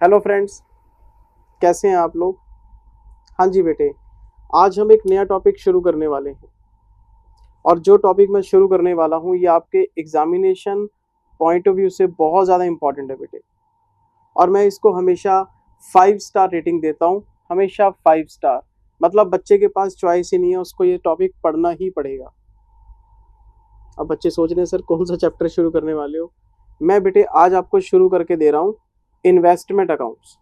Hello friends, कैसे हैं आप लोग। हाँ जी बेटे, आज हम एक नया टॉपिक शुरू करने वाले हैं और जो टॉपिक मैं शुरू करने वाला हूँ ये आपके एग्जामिनेशन पॉइंट ऑफ व्यू से बहुत ज़्यादा इम्पॉर्टेंट है बेटे। और मैं इसको हमेशा 5 स्टार रेटिंग देता हूँ, हमेशा 5 स्टार। मतलब बच्चे के पास चॉइस ही नहीं है, उसको ये टॉपिक पढ़ना ही पड़ेगा। अब बच्चे सोच रहे हैं सर कौन सा चैप्टर शुरू करने वाले हो। मैं बेटे आज आपको शुरू करके दे रहा हूँ इन्वेस्टमेंट अकाउंट्स।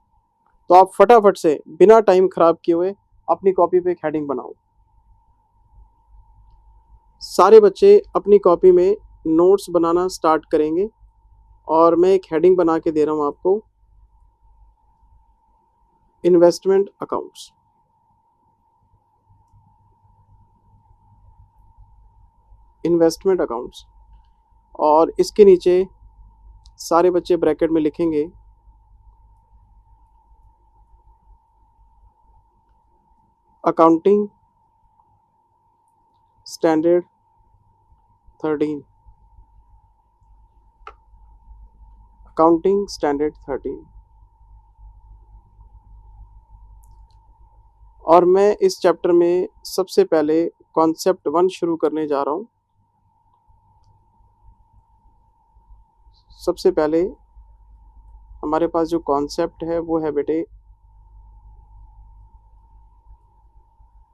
तो आप फटाफट से बिना टाइम खराब किए हुए अपनी कॉपी पे एक हेडिंग बनाओ। सारे बच्चे अपनी कॉपी में नोट्स बनाना स्टार्ट करेंगे और मैं एक हेडिंग बना के दे रहा हूं आपको, इन्वेस्टमेंट अकाउंट्स। इन्वेस्टमेंट अकाउंट्स और इसके नीचे सारे बच्चे ब्रैकेट में लिखेंगे अकाउंटिंग स्टैंडर्ड 13। Accounting standard 13। और मैं इस चैप्टर में सबसे पहले कॉन्सेप्ट 1 शुरू करने जा रहा हूं। सबसे पहले हमारे पास जो कॉन्सेप्ट है वो है बेटे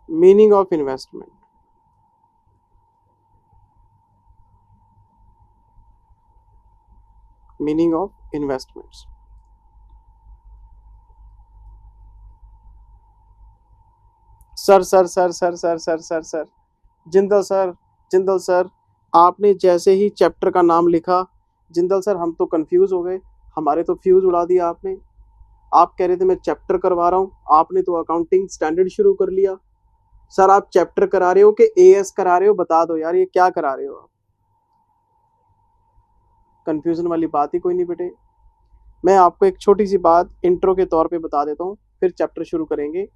meaning of investment. Meaning of investments. Sir sir sir sir sir sir sir sir Jindal sir, आपने जैसे ही चैप्टर का नाम लिखा जिंदल सर हम तो कंफ्यूज हो गए, हमारे तो फ्यूज उड़ा दिया आपने। आप कह रहे थे मैं चैप्टर करवा रहा हूँ, आपने तो अकाउंटिंग स्टैंडर्ड शुरू कर लिया। सर आप चैप्टर करा रहे हो कि एएस करा रहे हो, बता दो यार ये क्या करा रहे हो आप। कंफ्यूजन वाली बात ही कोई नहीं बेटे। मैं आपको एक छोटी सी बात इंट्रो के तौर पे बता देता हूँ, फिर चैप्टर शुरू करेंगे।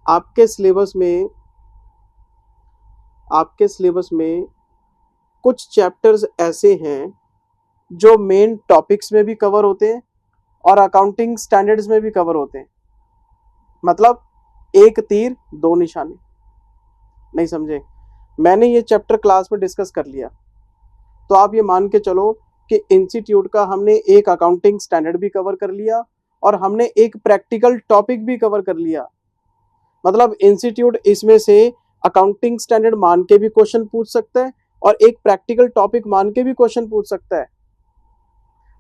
आपके सिलेबस में कुछ चैप्टर्स ऐसे हैं जो मेन टॉपिक्स में भी कवर होते हैं और अकाउंटिंग स्टैंडर्ड्स में भी कवर होते हैं। मतलब एक तीर दो निशाने। नहीं समझे? मैंने ये चैप्टर क्लास में डिस्कस कर लिया तो आप ये मान के चलो कि इंस्टीट्यूट का हमने एक अकाउंटिंग स्टैंडर्ड भी कवर कर लिया और हमने एक प्रैक्टिकल टॉपिक भी कवर कर लिया। मतलब इंस्टीट्यूट इसमें से अकाउंटिंग स्टैंडर्ड मान के भी क्वेश्चन पूछ सकता है और एक प्रैक्टिकल टॉपिक मान के भी क्वेश्चन पूछ सकता है।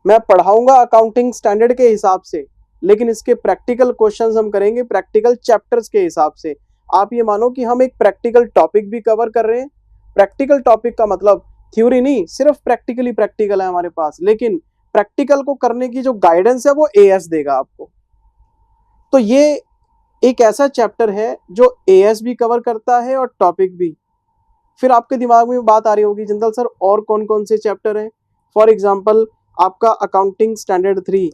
मैं पढ़ाऊंगा अकाउंटिंग स्टैंडर्ड के हिसाब से, लेकिन इसके प्रैक्टिकल क्वेश्चंस हम करेंगे प्रैक्टिकल चैप्टर्स के हिसाब से। आप ये मानो कि हम एक प्रैक्टिकल टॉपिक भी कवर कर रहे हैं। प्रैक्टिकल टॉपिक का मतलब थ्योरी नहीं, सिर्फ प्रैक्टिकली प्रैक्टिकल है हमारे पास, लेकिन प्रैक्टिकल को करने की जो गाइडेंस है वो एएस देगा आपको। तो ये एक ऐसा चैप्टर है जो एएस भी कवर करता है और टॉपिक भी। फिर आपके दिमाग में बात आ रही होगी जिंदल सर और कौन कौन से चैप्टर हैं। फॉर एग्जांपल आपका accounting standard 3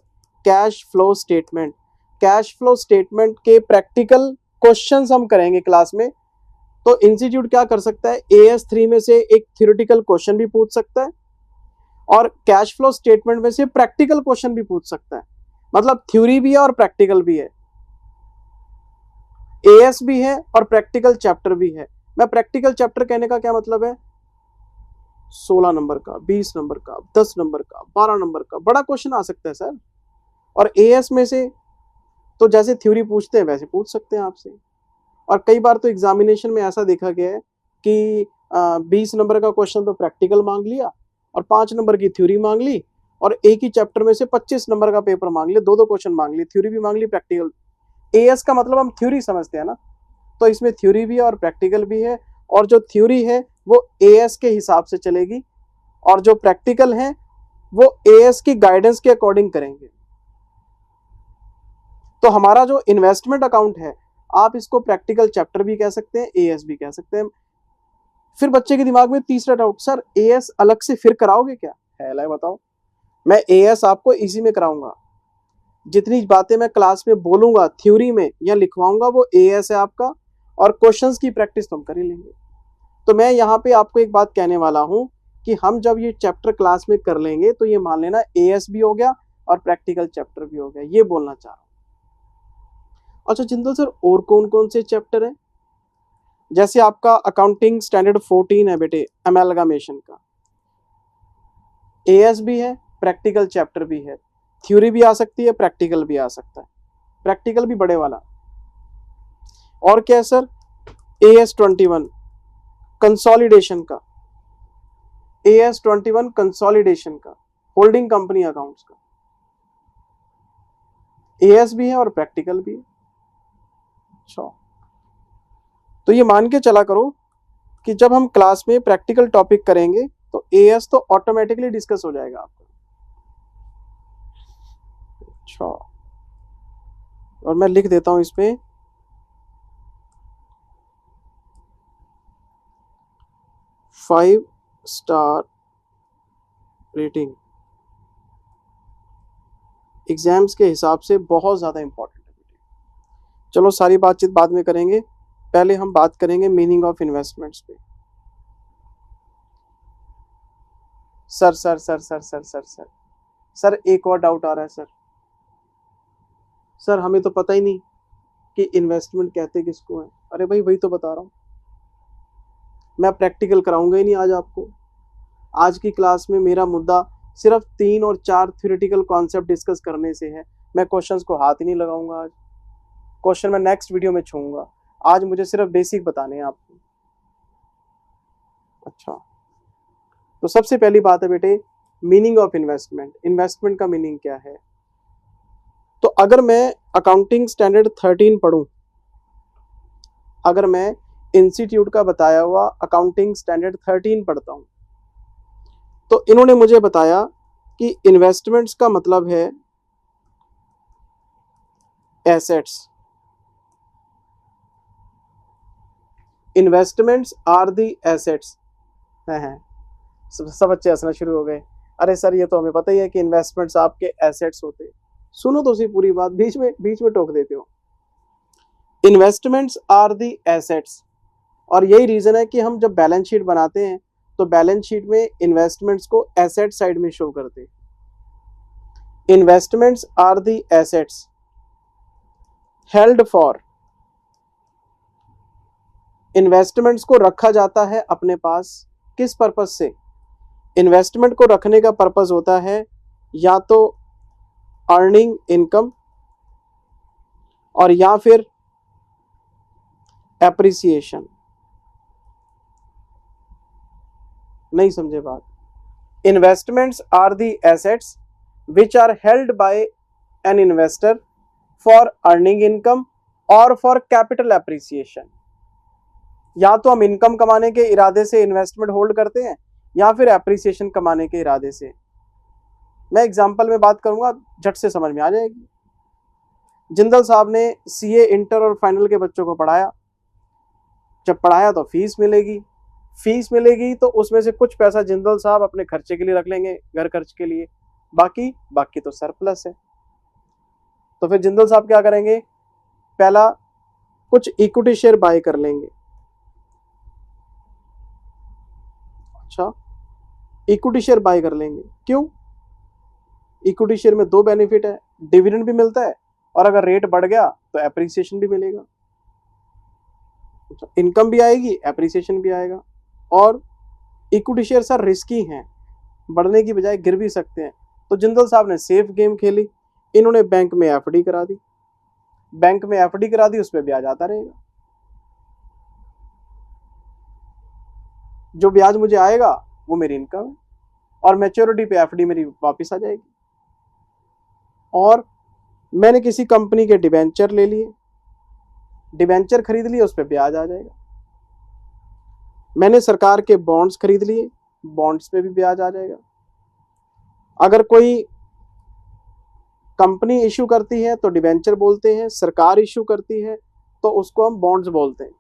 cash flow statement. Cash flow statement के प्रैक्टिकल क्वेश्चंस हम करेंगे क्लास में। तो इंस्टीट्यूट क्या कर सकता है, एएस 3 में से एक थ्योरेटिकल क्वेश्चन भी पूछ सकता है और कैश फ्लो स्टेटमेंट में से प्रैक्टिकल क्वेश्चन भी पूछ सकता है। मतलब थ्योरी भी है और प्रैक्टिकल भी है, एएस भी है और प्रैक्टिकल चैप्टर भी है। मैं प्रैक्टिकल चैप्टर कहने का क्या मतलब है, 16 नंबर का, 20 नंबर का, 10 नंबर का, 12 नंबर का बड़ा क्वेश्चन आ सकता है सर। और एएस में से तो जैसे थ्योरी पूछते हैं वैसे पूछ सकते हैं आपसे। और कई बार तो एग्जामिनेशन में ऐसा देखा गया है कि 20 नंबर का क्वेश्चन तो प्रैक्टिकल मांग लिया और 5 नंबर की थ्योरी मांग ली और एक ही चैप्टर में से 25 नंबर का पेपर मांग लिया, दो क्वेश्चन मांग लिए, थ्योरी भी मांग ली प्रैक्टिकल। एएस का मतलब हम थ्योरी समझते हैं ना, तो इसमें थ्योरी भी है और प्रैक्टिकल भी है। और जो थ्योरी है वो एएस के हिसाब से चलेगी और जो प्रैक्टिकल है वो एएस की गाइडेंस के अकॉर्डिंग करेंगे। तो हमारा जो इन्वेस्टमेंट अकाउंट है आप इसको प्रैक्टिकल चैप्टर भी कह सकते हैं, एएस भी कह सकते हैं। फिर बच्चे के दिमाग में तीसरा डाउट, सर एएस अलग से फिर कराओगे क्या? है बताओ, मैं एएस आपको इसी में कराऊंगा। जितनी बातें मैं क्लास में बोलूंगा थ्योरी में या लिखवाऊंगा वो एएस है आपका, और क्वेश्चंस की प्रैक्टिस तो हम कर ही लेंगे। तो मैं यहाँ पे आपको एक बात कहने वाला हूँ कि हम जब ये चैप्टर क्लास में कर लेंगे तो ये मान लेना एएस भी हो गया, और प्रैक्टिकल चैप्टर भी हो गया, ये बोलना चाह रहा हूँ। अच्छा जिंदल सर, और कौन कौन से चैप्टर हैं? जैसे आपका अकाउंटिंग स्टैंडर्ड 14 है बेटे, अमेलगामेशन का, एएस भी है, प्रैक्टिकल चैप्टर भी है, थ्योरी भी आ सकती है, प्रैक्टिकल भी आ सकता है, प्रैक्टिकल भी बड़े वाला। और क्या है सर? एएस 21 कंसोलिडेशन का, एएस 21 कंसोलिडेशन का, होल्डिंग कंपनी अकाउंट्स का, एएस भी है और प्रैक्टिकल भी है। अच्छा, तो ये मान के चला करो कि जब हम क्लास में प्रैक्टिकल टॉपिक करेंगे तो एएस तो ऑटोमेटिकली डिस्कस हो जाएगा आपका। अच्छा, और मैं लिख देता हूं इसमें 5 स्टार रेटिंग एग्जाम्स के हिसाब से बहुत ज्यादा इंपॉर्टेंट है। चलो सारी बातचीत बाद में करेंगे, पहले हम बात करेंगे मीनिंग ऑफ इन्वेस्टमेंट्स पे। Sir sir sir sir sir sir sir sir एक और डाउट आ रहा है सर। सर हमें तो पता ही नहीं कि इन्वेस्टमेंट कहते किसको है। अरे भाई वही तो बता रहा हूँ, मैं प्रैक्टिकल कराऊंगा ही नहीं आज आपको। आज की क्लास में मेरा मुद्दा सिर्फ 3 और 4 थ्योरेटिकल कॉन्सेप्ट डिस्कस करने से है। मैं क्वेश्चंस को हाथ ही नहीं लगाऊंगा आज, क्वेश्चन मैं नेक्स्ट वीडियो में छूंगा। आज मुझे सिर्फ बेसिक बताने हैं आपको। अच्छा, तो सबसे पहली बात है बेटे, मीनिंग ऑफ इन्वेस्टमेंट। इन्वेस्टमेंट का मीनिंग क्या है? तो अगर मैं अकाउंटिंग स्टैंडर्ड 13 पढ़ूं, अगर मैं इंस्टीट्यूट का बताया हुआ अकाउंटिंग स्टैंडर्ड 13 पढ़ता हूं, तो इन्होंने मुझे बताया कि इन्वेस्टमेंट्स का मतलब है assets. Investments are the assets. हैं सब बच्चे हंसना शुरू हो गए। अरे सर ये तो हमें पता ही है कि इन्वेस्टमेंट्स आपके एसेट्स होते हैं। सुनो तो सी पूरी बात, बीच में टोक देते हो। इन्वेस्टमेंट्स आर दी एसेट्स, और यही रीजन है कि हम जब बैलेंस शीट बनाते हैं तो बैलेंस शीट में इन्वेस्टमेंट्स को एसेट साइड में शो करते हैं। Investments are the assets held for, investments को रखा जाता है अपने पास किस पर्पस से? इन्वेस्टमेंट को रखने का पर्पस होता है या तो अर्निंग इनकम और या फिर एप्रिसिएशन। नहीं समझे बात? Investments are the assets which are held by an investor for earning income और फॉर कैपिटल एप्रिसिएशन। या तो हम इनकम कमाने के इरादे से इन्वेस्टमेंट होल्ड करते हैं या फिर एप्रिसिएशन कमाने के इरादे से। मैं एग्जांपल में बात करूंगा, झट से समझ में आ जाएगी। जिंदल साहब ने सीए इंटर और फाइनल के बच्चों को पढ़ाया। जब पढ़ाया तो फीस मिलेगी तो उसमें से कुछ पैसा जिंदल साहब अपने खर्चे के लिए रख लेंगे, घर खर्च के लिए, बाकी तो सरप्लस है। तो फिर जिंदल साहब क्या करेंगे? पहला कुछ इक्विटी शेयर बाय कर लेंगे। अच्छा, इक्विटी शेयर बाय कर लेंगे, क्यों? इक्विटी शेयर में 2 बेनिफिट है, डिविडेंड भी मिलता है और अगर रेट बढ़ गया तो एप्रिसिएशन भी मिलेगा। इनकम भी आएगी, एप्रिसिएशन भी आएगा। और इक्विटी शेयर सर रिस्की हैं, बढ़ने की बजाय गिर भी सकते हैं। तो जिंदल साहब ने सेफ गेम खेली, इन्होंने बैंक में एफडी करा दी। बैंक में एफडी करा दी, उस पर ब्याज आता रहेगा। जो ब्याज मुझे आएगा वो मेरी इनकम है और मैच्योरिटी पे एफडी मेरी वापस आ जाएगी। और मैंने किसी कंपनी के डिबेंचर ले लिए, डिबेंचर खरीद लिए, उस पर ब्याज आ जाएगा। मैंने सरकार के बॉन्ड्स खरीद लिए, बॉन्ड्स पे भी ब्याज आ जाएगा। अगर कोई कंपनी इशू करती है तो डिबेंचर बोलते हैं, सरकार इशू करती है तो उसको हम बॉन्ड्स बोलते हैं।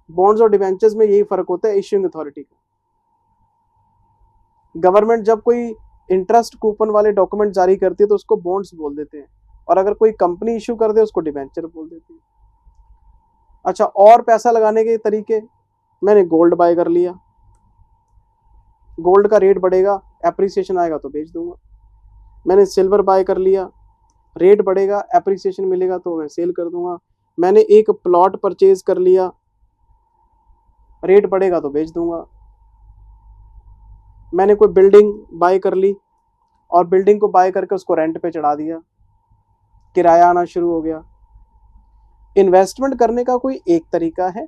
बॉन्ड्स और डिबेंचर्स में यही फर्क होता है इश्यूइंग अथॉरिटी का। गवर्नमेंट जब कोई इंटरेस्ट कूपन वाले डॉक्यूमेंट जारी करती है तो उसको बॉन्ड्स बोल देते हैं, और अगर कोई कंपनी इशू कर दे उसको डिबेंचर बोल देती है। अच्छा, और पैसा लगाने के तरीके, मैंने गोल्ड बाय कर लिया, गोल्ड का रेट बढ़ेगा, एप्रिसिएशन आएगा तो बेच दूंगा। मैंने सिल्वर बाय कर लिया, रेट बढ़ेगा, एप्रिसिएशन मिलेगा तो मैं सेल कर दूंगा। मैंने एक प्लॉट परचेज कर लिया, रेट बढ़ेगा तो बेच दूंगा। मैंने कोई बिल्डिंग बाय कर ली और बिल्डिंग को बाय करके उसको रेंट पे चढ़ा दिया, किराया आना शुरू हो गया। इन्वेस्टमेंट करने का कोई एक तरीका है,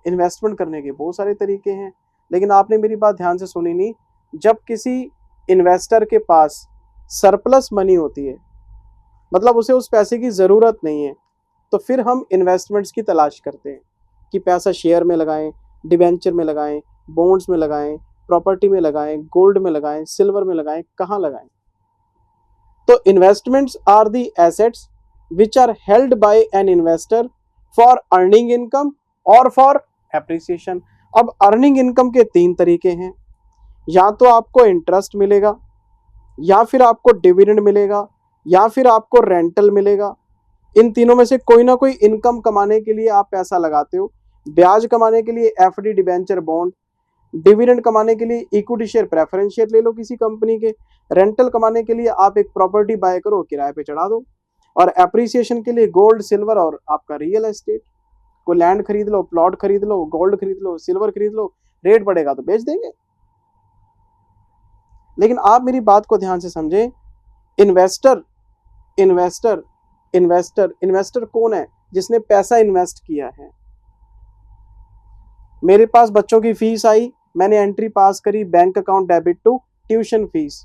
इन्वेस्टमेंट करने के बहुत सारे तरीके हैं, लेकिन आपने मेरी बात ध्यान से सुनी नहीं। जब किसी इन्वेस्टर के पास सरप्लस मनी होती है, मतलब उसे उस पैसे की ज़रूरत नहीं है, तो फिर हम इन्वेस्टमेंट्स की तलाश करते हैं कि पैसा शेयर में लगाएं, डिबेंचर में लगाएं, बॉन्ड्स में लगाएं, प्रॉपर्टी में लगाएं, गोल्ड में लगाएं, सिल्वर में लगाएं, कहाँ लगाएं। तो investments are the assets which are held by an investor for earning income और फॉर एप्रिसिएशन। अब अर्निंग इनकम के तीन तरीके हैं, या तो आपको इंटरेस्ट मिलेगा, या फिर आपको डिविडेंड मिलेगा, या फिर आपको रेंटल मिलेगा। इन तीनों में से कोई ना कोई इनकम कमाने के लिए आप पैसा लगाते हो। ब्याज कमाने के लिए एफडी, डिबेंचर, बॉन्ड। डिविडेंड कमाने के लिए इक्विटी शेयर, प्रेफरेंस शेयर ले लो किसी कंपनी के। रेंटल कमाने के लिए आप एक प्रॉपर्टी बाय करो, किराए पे चढ़ा दो। और एप्रिसिएशन के लिए गोल्ड, सिल्वर और आपका रियल एस्टेट। कोई लैंड खरीद लो, प्लॉट खरीद लो, गोल्ड खरीद लो, सिल्वर खरीद लो, रेट बढ़ेगा तो बेच देंगे। लेकिन आप मेरी बात को ध्यान से समझें। इन्वेस्टर इन्वेस्टर इन्वेस्टर इन्वेस्टर कौन है? जिसने पैसा इन्वेस्ट किया है। मेरे पास बच्चों की फीस आई, मैंने एंट्री पास करी, bank account debit to tuition fees.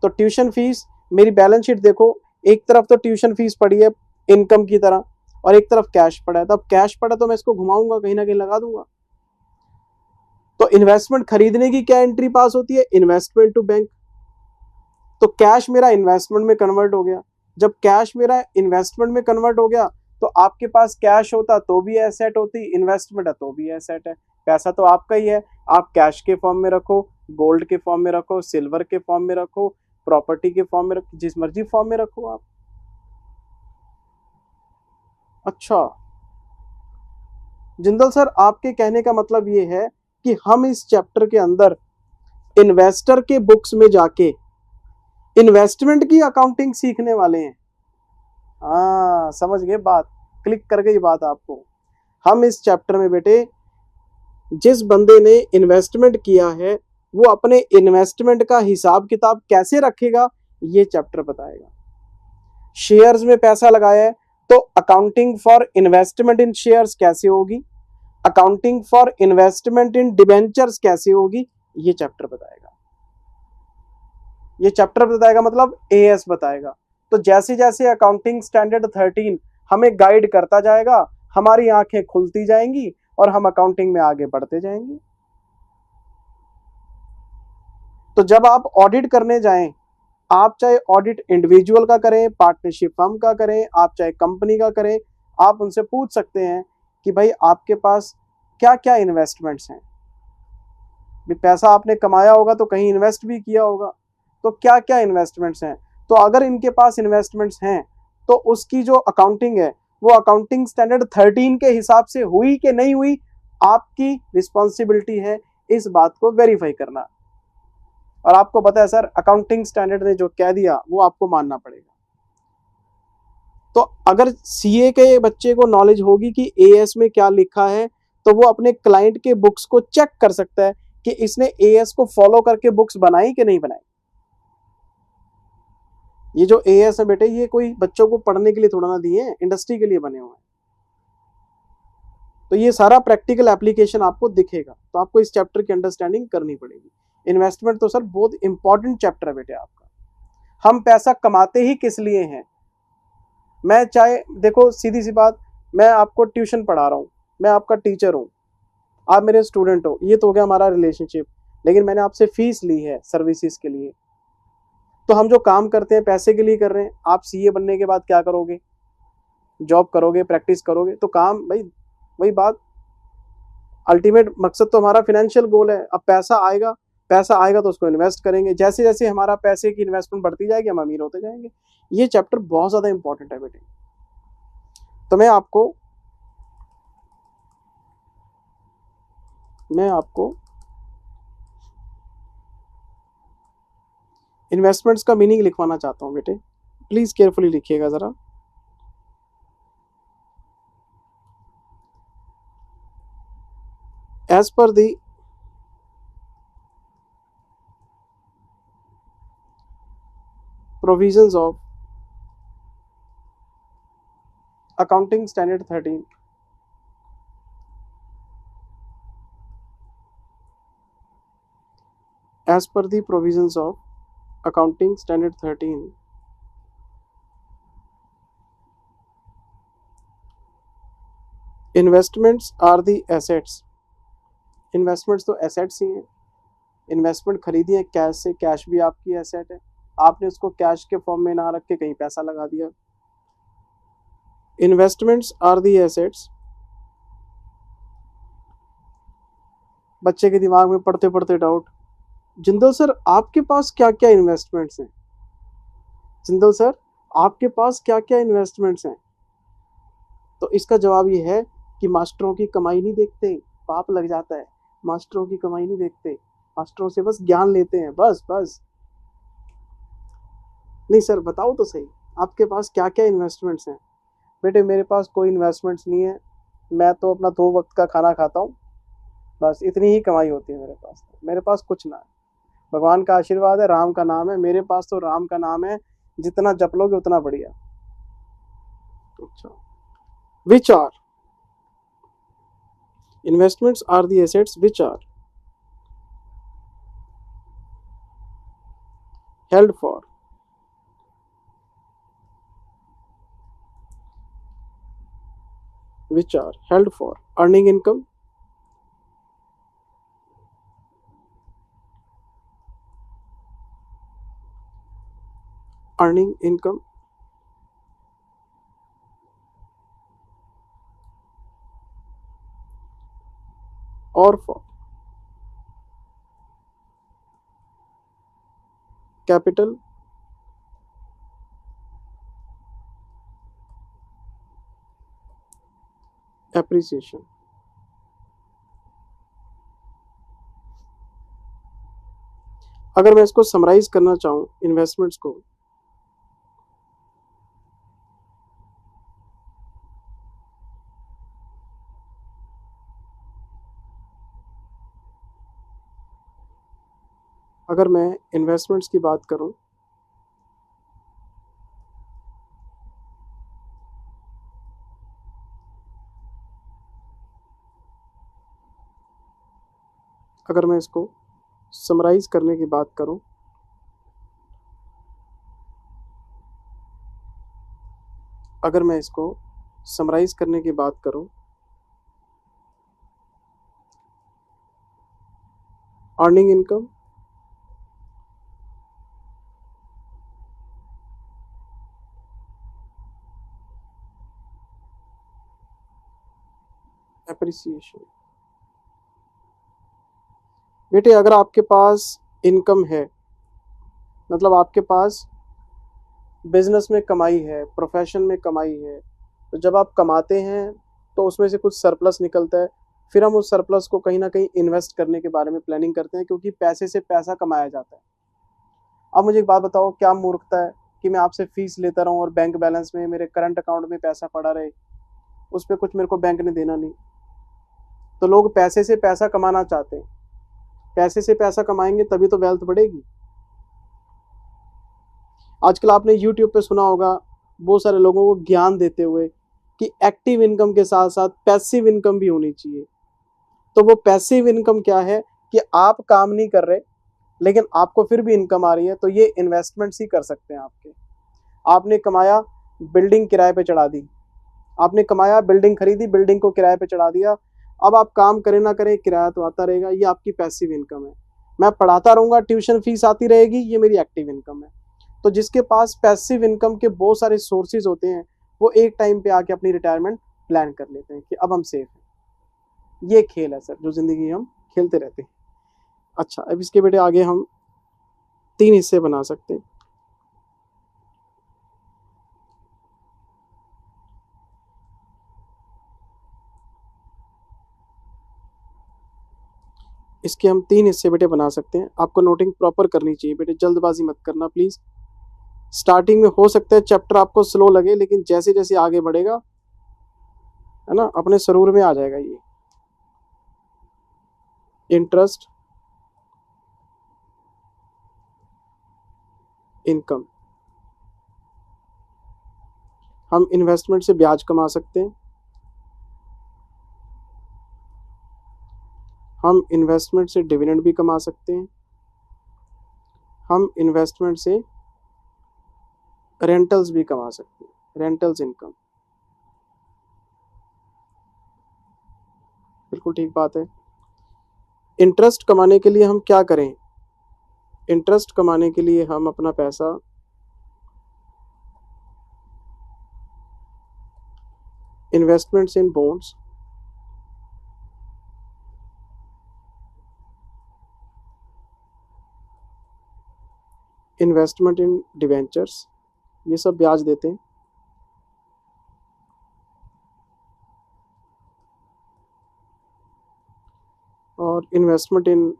तो ट्यूशन फीस, मेरी बैलेंस शीट देखो, एक तरफ तो ट्यूशन फीस पड़ी है इनकम की तरह और एक तरफ कैश पड़ा है। तो अब कैश पड़ा तो मैं इसको घुमाऊंगा, कहीं ना कहीं लगा दूंगा। तो इन्वेस्टमेंट खरीदने की क्या एंट्री पास होती है? Investment to bank. तो कैश मेरा इन्वेस्टमेंट में कन्वर्ट हो गया। जब कैश मेरा इन्वेस्टमेंट में कन्वर्ट हो गया तो आपके पास कैश होता तो भी एसेट होती, इन्वेस्टमेंट है तो भी एसेट है। पैसा तो आपका ही है, आप कैश के फॉर्म में रखो, गोल्ड के फॉर्म में रखो, सिल्वर के फॉर्म में रखो, प्रॉपर्टी के फॉर्म में रखो, जिस मर्जी फॉर्म में रखो आप। अच्छा जिंदल सर, आपके कहने का मतलब ये है कि हम इस चैप्टर के अंदर इन्वेस्टर के बुक्स में जाके इन्वेस्टमेंट की अकाउंटिंग सीखने वाले हैं। हाँ समझ गए बात, क्लिक कर गई बात आपको। हम इस चैप्टर में बेटे, जिस बंदे ने इन्वेस्टमेंट किया है वो अपने इन्वेस्टमेंट का हिसाब किताब कैसे रखेगा ये चैप्टर बताएगा। शेयर्स में पैसा लगाया है तो accounting for investment in shares कैसे होगी, accounting for investment in debentures कैसे होगी, ये चैप्टर बताएगा। ये चैप्टर बताएगा मतलब एएस बताएगा। तो जैसे जैसे अकाउंटिंग स्टैंडर्ड 13 हमें गाइड करता जाएगा, हमारी आंखें खुलती जाएंगी और हम अकाउंटिंग में आगे बढ़ते जाएंगे। तो जब आप ऑडिट करने जाएं, आप चाहे ऑडिट इंडिविजुअल का करें, पार्टनरशिप फर्म का करें, आप चाहे कंपनी का करें, आप उनसे पूछ सकते हैं कि भाई आपके पास क्या क्या इन्वेस्टमेंट्स हैं। भी पैसा आपने कमाया होगा तो कहीं इन्वेस्ट भी किया होगा, तो क्या क्या इन्वेस्टमेंट्स हैं। तो अगर इनके पास इन्वेस्टमेंट्स हैं तो उसकी जो अकाउंटिंग है वो अकाउंटिंग स्टैंडर्ड 13 के हिसाब से हुई कि नहीं हुई, आपकी रिस्पॉन्सिबिलिटी है इस बात को वेरीफाई करना। और आपको पता है सर, अकाउंटिंग स्टैंडर्ड ने जो कह दिया वो आपको मानना पड़ेगा। तो अगर सीए के बच्चे को नॉलेज होगी कि एएस में क्या लिखा है तो वो अपने क्लाइंट के बुक्स को चेक कर सकता है कि इसने एएस को फॉलो करके बुक्स बनाई कि नहीं बनाई। ये जो एएस है बेटे, ये कोई बच्चों को पढ़ने के लिए थोड़ा ना दिए हैं, इंडस्ट्री के लिए बने हुए हैं। तो ये सारा प्रैक्टिकल एप्लीकेशन आपको दिखेगा, तो आपको इस चैप्टर की अंडरस्टैंडिंग करनी पड़ेगी। इन्वेस्टमेंट तो सर बहुत इंपॉर्टेंट चैप्टर है बेटे आपका। हम पैसा कमाते ही किस लिए हैं? मैं चाहे देखो, सीधी सी बात, मैं आपको ट्यूशन पढ़ा रहा हूँ, मैं आपका टीचर हूँ, आप मेरे स्टूडेंट हो, ये तो हो गया हमारा रिलेशनशिप। लेकिन मैंने आपसे फीस ली है सर्विसेज के लिए, तो हम जो काम करते हैं पैसे के लिए कर रहे हैं। आप सीए बनने के बाद क्या करोगे? जॉब करोगे, प्रैक्टिस करोगे, तो काम भाई वही बात, अल्टीमेट मकसद तो हमारा फाइनेंशियल गोल है। अब पैसा आएगा तो उसको इन्वेस्ट करेंगे। जैसे जैसे हमारा पैसे की इन्वेस्टमेंट बढ़ती जाएगी हम अमीर होते जाएंगे। ये चैप्टर बहुत ज़्यादा इंपॉर्टेंट है बेटे। तो मैं आपको इन्वेस्टमेंट्स का मीनिंग लिखवाना चाहता हूँ बेटे, प्लीज केयरफुली लिखिएगा जरा। As per the provisions of accounting standard 13, as per the provisions of accounting standard 13, investments are the assets। Investments तो एसेट्स ही हैं। इन्वेस्टमेंट खरीदी है कैश से, कैश भी आपकी एसेट है, आपने उसको कैश के फॉर्म में ना रख के कहीं पैसा लगा दिया। Investments are the assets. बच्चे के दिमाग में पढ़ते पढ़ते डाउट, जिंदल सर आपके पास क्या क्या इन्वेस्टमेंट्स हैं? जिंदल सर आपके पास क्या क्या इन्वेस्टमेंट्स हैं? तो इसका जवाब ये है कि मास्टरों की कमाई नहीं देखते, पाप लग जाता है। मास्टरों की कमाई नहीं देखते, मास्टरों से बस ज्ञान लेते हैं, बस बस। नहीं सर बताओ तो सही, आपके पास क्या क्या इन्वेस्टमेंट्स हैं? बेटे मेरे पास कोई इन्वेस्टमेंट्स नहीं है, मैं तो अपना 2 वक्त का खाना खाता हूँ, बस इतनी ही कमाई होती है मेरे पास। मेरे पास कुछ ना है, भगवान का आशीर्वाद है, राम का नाम है, मेरे पास तो राम का नाम है, जितना जप लोगे उतना बढ़िया। अच्छा, which are investments are the assets which are held for earning income, or for capital appreciation। अगर मैं इसको समराइज करना चाहूं इन्वेस्टमेंट्स को, अगर मैं इन्वेस्टमेंट्स की बात करूं, अगर मैं इसको समराइज करने की बात करूं, अगर मैं इसको समराइज करने की बात करूं, अर्निंग इनकम, एप्रिसिएशन। बेटे अगर आपके पास इनकम है, मतलब आपके पास बिजनेस में कमाई है, प्रोफेशन में कमाई है, तो जब आप कमाते हैं तो उसमें से कुछ सरप्लस निकलता है, फिर हम उस सरप्लस को कहीं ना कहीं इन्वेस्ट करने के बारे में प्लानिंग करते हैं, क्योंकि पैसे से पैसा कमाया जाता है। अब मुझे एक बात बताओ, क्या मूर्खता है कि मैं आपसे फीस लेता रहूं और बैंक बैलेंस में मेरे करंट अकाउंट में पैसा पड़ा रहे, उस पर कुछ मेरे को बैंक ने देना नहीं। तो लोग पैसे से पैसा कमाना चाहते हैं, पैसे से पैसा कमाएंगे तभी तो वेल्थ बढ़ेगी। आजकल आपने यूट्यूब पे सुना होगा बहुत सारे लोगों को ज्ञान देते हुए कि एक्टिव इनकम के साथ साथ पैसिव इनकम भी होनी चाहिए। तो वो पैसिव इनकम क्या है कि आप काम नहीं कर रहे लेकिन आपको फिर भी इनकम आ रही है, तो ये इन्वेस्टमेंट्स ही कर सकते हैं आपके। आपने कमाया, बिल्डिंग किराए पे चढ़ा दी, आपने कमाया, बिल्डिंग खरीदी, बिल्डिंग को किराए पे चढ़ा दिया, अब आप काम करें ना करें किराया तो आता रहेगा, ये आपकी पैसिव इनकम है। मैं पढ़ाता रहूंगा, ट्यूशन फीस आती रहेगी, ये मेरी एक्टिव इनकम है। तो जिसके पास पैसिव इनकम के बहुत सारे सोर्सेज होते हैं, वो एक टाइम पे आके अपनी रिटायरमेंट प्लान कर लेते हैं कि अब हम सेफ हैं। ये खेल है सर जो जिंदगी हम खेलते रहते हैं। अच्छा, अब इसके बेटे आगे हम 3 हिस्से बना सकते हैं। इसके हम 3 हिस्से बेटे बना सकते हैं। आपको नोटिंग प्रॉपर करनी चाहिए बेटे, जल्दबाजी मत करना प्लीज़। स्टार्टिंग में हो सकता है चैप्टर आपको स्लो लगे, लेकिन जैसे जैसे आगे बढ़ेगा, है ना, अपने सरूर में आ जाएगा ये। इंटरेस्ट इनकम, हम इन्वेस्टमेंट से ब्याज कमा सकते हैं, हम इन्वेस्टमेंट से डिविडेंड भी कमा सकते हैं, हम इन्वेस्टमेंट से रेंटल्स भी कमा सकते हैं, रेंटल्स इनकम। बिल्कुल ठीक बात है। इंटरेस्ट कमाने के लिए हम क्या करें? इंटरेस्ट कमाने के लिए हम अपना पैसा investments in bonds, investment in debentures, ये सब ब्याज देते हैं। और इन्वेस्टमेंट इन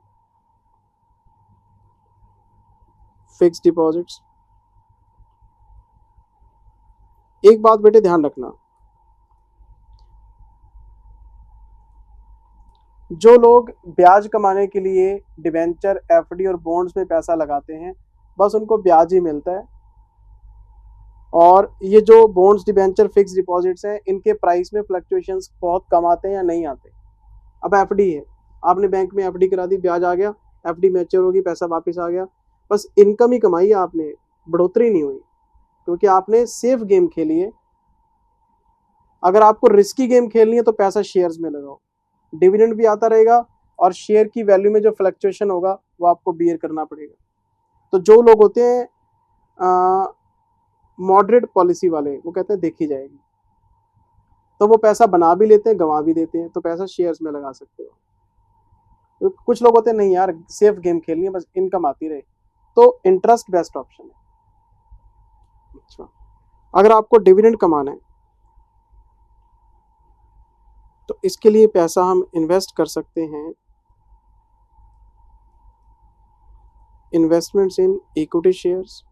फिक्स्ड डिपॉजिट्स। एक बात बेटे ध्यान रखना, जो लोग ब्याज कमाने के लिए डिवेंचर, एफडी और बॉन्ड्स में पैसा लगाते हैं, बस उनको ब्याज ही मिलता है। और ये जो बॉन्ड्स, डिवेंचर, फिक्स डिपॉजिट्स हैं, इनके प्राइस में फ्लक्चुएशंस बहुत कम आते हैं या नहीं आते। अब एफडी है, आपने बैंक में एफडी करा दी, ब्याज आ गया, एफडी मैच्योर होगी, पैसा वापस आ गया, बस इनकम ही कमाई है आपने, बढ़ोतरी नहीं हुई, क्योंकि आपने सेफ गेम खेली है। अगर आपको रिस्की गेम खेलनी है तो पैसा शेयर्स में लगाओ, डिविडेंड भी आता रहेगा और शेयर की वैल्यू में जो फ्लक्चुएशन होगा वो आपको बियर करना पड़ेगा। तो जो लोग होते हैं मॉडरेट पॉलिसी वाले, वो कहते हैं देखी जाएगी, तो वो पैसा बना भी लेते हैं, गंवा भी देते हैं, तो पैसा शेयर्स में लगा सकते हो। तो कुछ लोग होते हैं नहीं यार, सेफ गेम खेलनी है, बस इनकम आती रहे, तो इंटरेस्ट बेस्ट ऑप्शन है। अच्छा, अगर आपको डिविडेंड कमाना है तो इसके लिए पैसा हम इन्वेस्ट कर सकते हैं इन्वेस्टमेंट्स इन इक्विटी शेयर्स।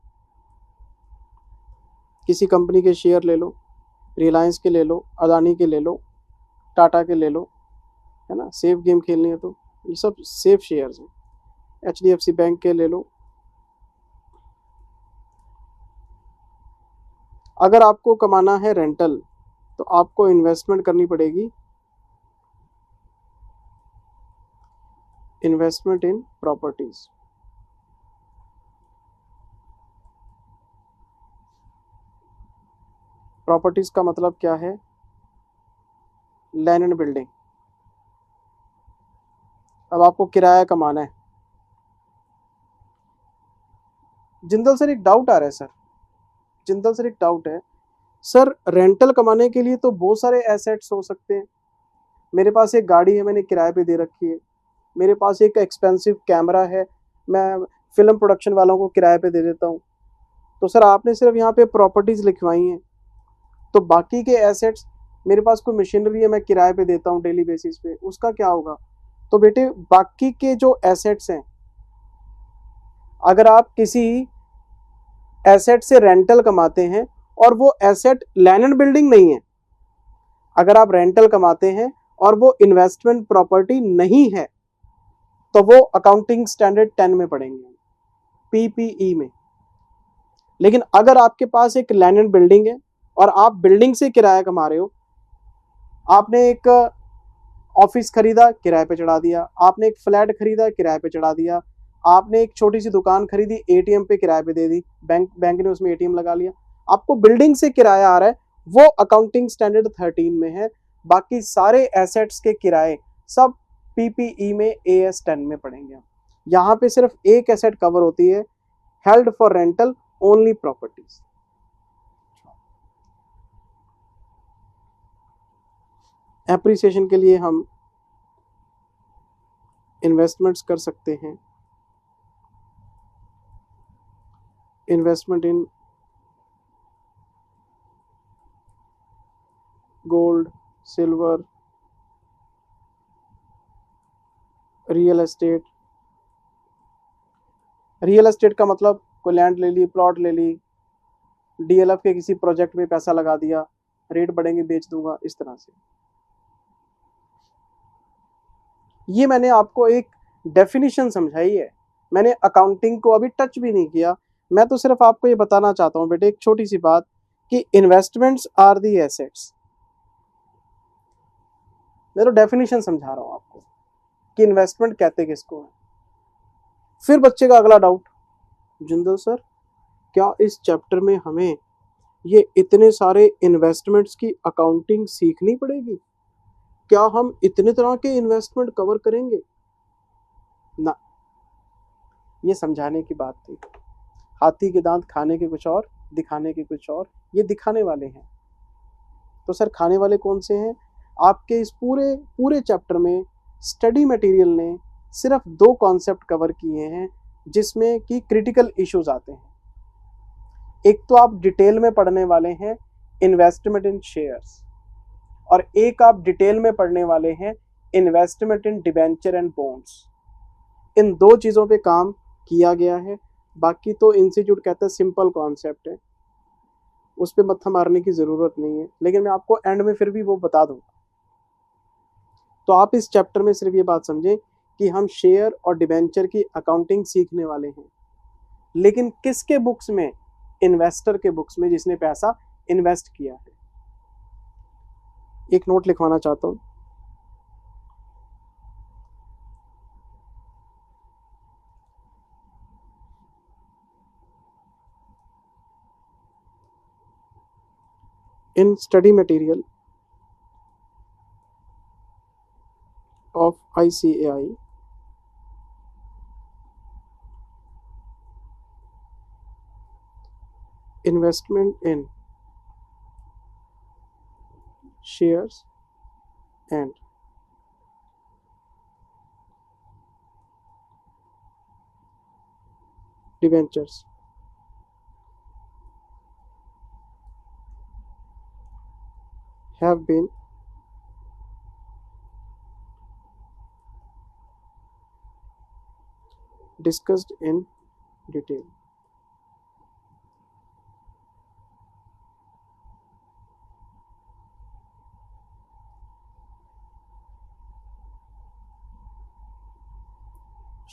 किसी कंपनी के शेयर ले लो, रिलायंस के ले लो, अदानी के ले लो, टाटा के ले लो, है ना, सेफ गेम खेलनी है तो ये सब सेफ शेयर्स हैं। एचडीएफसी बैंक के ले लो। अगर आपको कमाना है रेंटल तो आपको इन्वेस्टमेंट करनी पड़ेगी इन्वेस्टमेंट इन प्रॉपर्टीज। प्रॉपर्टीज का मतलब क्या है? Land and building. अब आपको किराया कमाना है। जिंदल सर एक डाउट आ रहा है सर, जिंदल सर एक डाउट है सर, रेंटल कमाने के लिए तो बहुत सारे एसेट्स हो सकते हैं। मेरे पास एक गाड़ी है, मैंने किराए पे दे रखी है, मेरे पास एक एक्सपेंसिव कैमरा है, मैं फिल्म प्रोडक्शन वालों को किराए पे दे देता हूँ। तो सर आपने सिर्फ यहाँ पे प्रॉपर्टीज लिखवाई हैं, तो बाकी के एसेट्स, मेरे पास कोई मशीनरी है मैं किराए पे देता हूँ डेली बेसिस पे, उसका क्या होगा? तो बेटे बाकी के जो एसेट्स हैं, अगर आप किसी एसेट से रेंटल कमाते हैं और वो एसेट लैंड एंड बिल्डिंग नहीं है, अगर आप रेंटल कमाते हैं और वो इन्वेस्टमेंट प्रॉपर्टी नहीं है, तो वो अकाउंटिंग स्टैंडर्ड 10 में पढ़ेंगे, पीपीई में। लेकिन अगर आपके पास एक लैंड एंड बिल्डिंग है और आप बिल्डिंग से किराया कमा रहे हो, आपने एक ऑफिस खरीदा, किराए पे चढ़ा दिया, आपने एक फ्लैट खरीदा, किराए पे चढ़ा दिया, आपने एक छोटी सी दुकान खरीदी, एटीएम पे किराए पे दे दी, बैंक ने उसमें एटीएम लगा लिया, आपको बिल्डिंग से किराया आ रहा है, वो अकाउंटिंग स्टैंडर्ड 13 में है। बाकी सारे एसेट्स के किराए सब पीपीई में एएस 10 में पड़ेंगे। यहाँ पे सिर्फ एक एसेट कवर होती है, held for rental only properties. Appreciation के लिए हम इन्वेस्टमेंट्स कर सकते हैं, investment in gold, silver, real estate, real estate का मतलब कोई लैंड ले ली, प्लॉट ले ली, डीएलएफ के किसी प्रोजेक्ट में पैसा लगा दिया, रेट बढ़ेंगे बेच दूंगा, इस तरह से। ये मैंने आपको एक डेफिनेशन समझाई है, मैंने अकाउंटिंग को अभी टच भी नहीं किया। मैं तो सिर्फ आपको ये बताना चाहता हूँ बेटे एक छोटी सी बात कि इन्वेस्टमेंट्स आर दी एसेट्स। मैं तो डेफिनेशन समझा रहा हूँ आपको कि इन्वेस्टमेंट कहते किसको है। फिर बच्चे का अगला डाउट, जिंदल सर क्या इस चैप्टर में हमें ये इतने सारे इन्वेस्टमेंट्स की अकाउंटिंग सीखनी पड़ेगी? क्या हम इतने तरह के इन्वेस्टमेंट कवर करेंगे? ना, ये समझाने की बात थी। हाथी के दांत खाने के कुछ और, दिखाने के कुछ और, ये दिखाने वाले हैं। तो सर खाने वाले कौन से हैं? आपके इस पूरे चैप्टर में स्टडी मटेरियल ने सिर्फ 2 कॉन्सेप्ट कवर किए हैं जिसमें कि क्रिटिकल इश्यूज आते हैं। एक तो आप डिटेल में पढ़ने वाले हैं इन्वेस्टमेंट इन शेयर्स, और एक आप डिटेल में पढ़ने वाले हैं investment in debenture and bonds. इन 2 चीज़ों पे काम किया गया है। बाकी तो इंस्टीट्यूट कहता है सिंपल कॉन्सेप्ट है, उस पर मत्था मारने की ज़रूरत नहीं है, लेकिन मैं आपको एंड में फिर भी वो बता दूंगा। तो आप इस चैप्टर में सिर्फ ये बात समझें कि हम शेयर और डिबेंचर की अकाउंटिंग सीखने वाले हैं, लेकिन किसके बुक्स में? इन्वेस्टर के बुक्स में, जिसने पैसा इन्वेस्ट किया है। एक नोट लिखवाना चाहता हूं, in study material of ICAI investment in shares and debentures have been discussed in detail.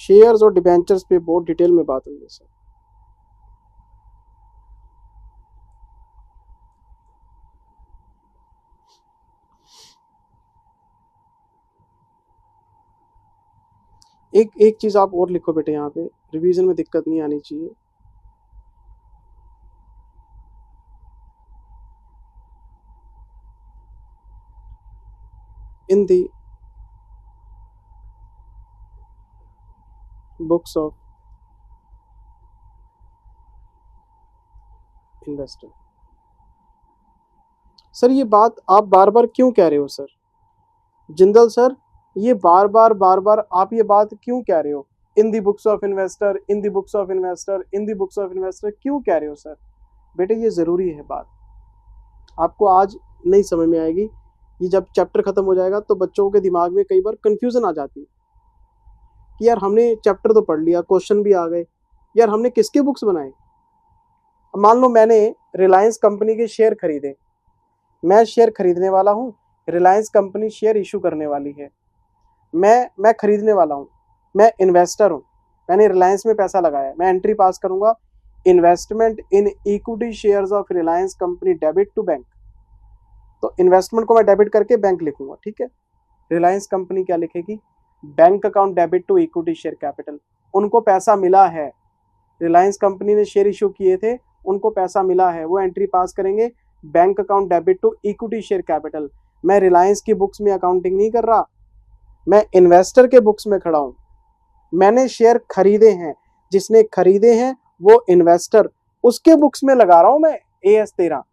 Shares और डिबेंचर्स पे बहुत डिटेल में बात हुई है सर। एक चीज आप और लिखो बेटे, यहाँ पे रिवीजन में दिक्कत नहीं आनी चाहिए। इन the books of investor. Sir ये बात आप बार बार क्यों कह रहे हो सर? जिंदल सर ये बार बार आप ये बात क्यों कह रहे हो? In the books of investor, in the books of investor, in the books of investor क्यों कह रहे हो सर? बेटे ये जरूरी है बात, आपको आज नहीं समझ में आएगी, ये जब चैप्टर खत्म हो जाएगा तो बच्चों के दिमाग में कई बार कंफ्यूजन आ जाती है कि यार हमने चैप्टर तो पढ़ लिया, क्वेश्चन भी आ गए, यार हमने किसके बुक्स बनाए? मान लो मैंने रिलायंस कंपनी के शेयर खरीदे, मैं शेयर खरीदने वाला हूँ, रिलायंस कंपनी शेयर इशू करने वाली है, मैं खरीदने वाला हूँ, मैं इन्वेस्टर हूँ, मैंने रिलायंस में पैसा लगाया, मैं एंट्री पास करूंगा investment in equity shares of Reliance company debit to bank. तो इन्वेस्टमेंट को मैं डेबिट करके बैंक लिखूंगा, ठीक है। रिलायंस कंपनी क्या लिखेगी? Bank account debit to equity share capital. उनको पैसा मिला है, रिलायंस कंपनी ने शेयर इशू किए थे, उनको पैसा मिला है, वो एंट्री पास करेंगे bank account debit to equity share capital. मैं रिलायंस की बुक्स में अकाउंटिंग नहीं कर रहा, मैं इन्वेस्टर के बुक्स में खड़ा हूं। मैंने शेयर खरीदे हैं, जिसने खरीदे हैं वो इन्वेस्टर, उसके बुक्स में लगा रहा हूं मैं AS 13।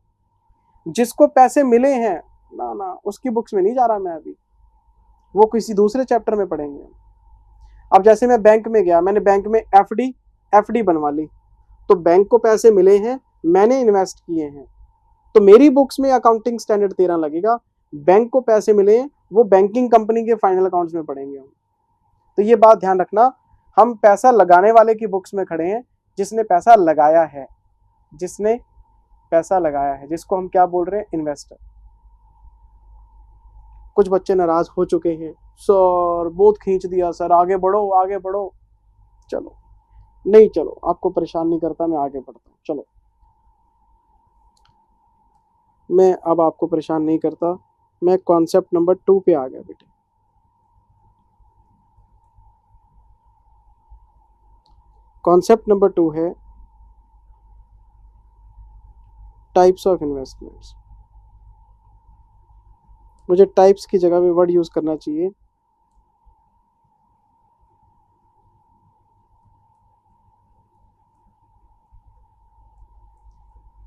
जिसको पैसे मिले हैं ना उसकी बुक्स में नहीं जा रहा मैं अभी, वो किसी दूसरे चैप्टर में पढ़ेंगे। अब जैसे मैं बैंक में गया, मैंने बैंक में FD बनवा ली, तो बैंक को पैसे मिले हैं, मैंने इन्वेस्ट किए हैं, तो मेरी बुक्स में अकाउंटिंग स्टैंडर्ड 13 लगेगा। बैंक को पैसे मिले हैं, वो बैंकिंग कंपनी के फाइनल अकाउंट्स में पढ़ेंगे हम। तो ये बात ध्यान रखना, हम पैसा लगाने वाले की बुक्स में खड़े हैं, जिसने पैसा लगाया है, जिसने पैसा लगाया है, जिसको हम क्या बोल रहे हैं, इन्वेस्टर। कुछ बच्चे नाराज हो चुके हैं, सर बहुत खींच दिया सर, आगे बढ़ो आगे बढ़ो। चलो नहीं, चलो आपको परेशान नहीं करता, मैं आगे बढ़ता हूँ। चलो मैं अब आपको परेशान नहीं करता, मैं कॉन्सेप्ट नंबर 2 पे आ गया बेटे। कॉन्सेप्ट नंबर 2 है टाइप्स ऑफ इन्वेस्टमेंट्स। मुझे टाइप्स की जगह पे वर्ड यूज करना चाहिए,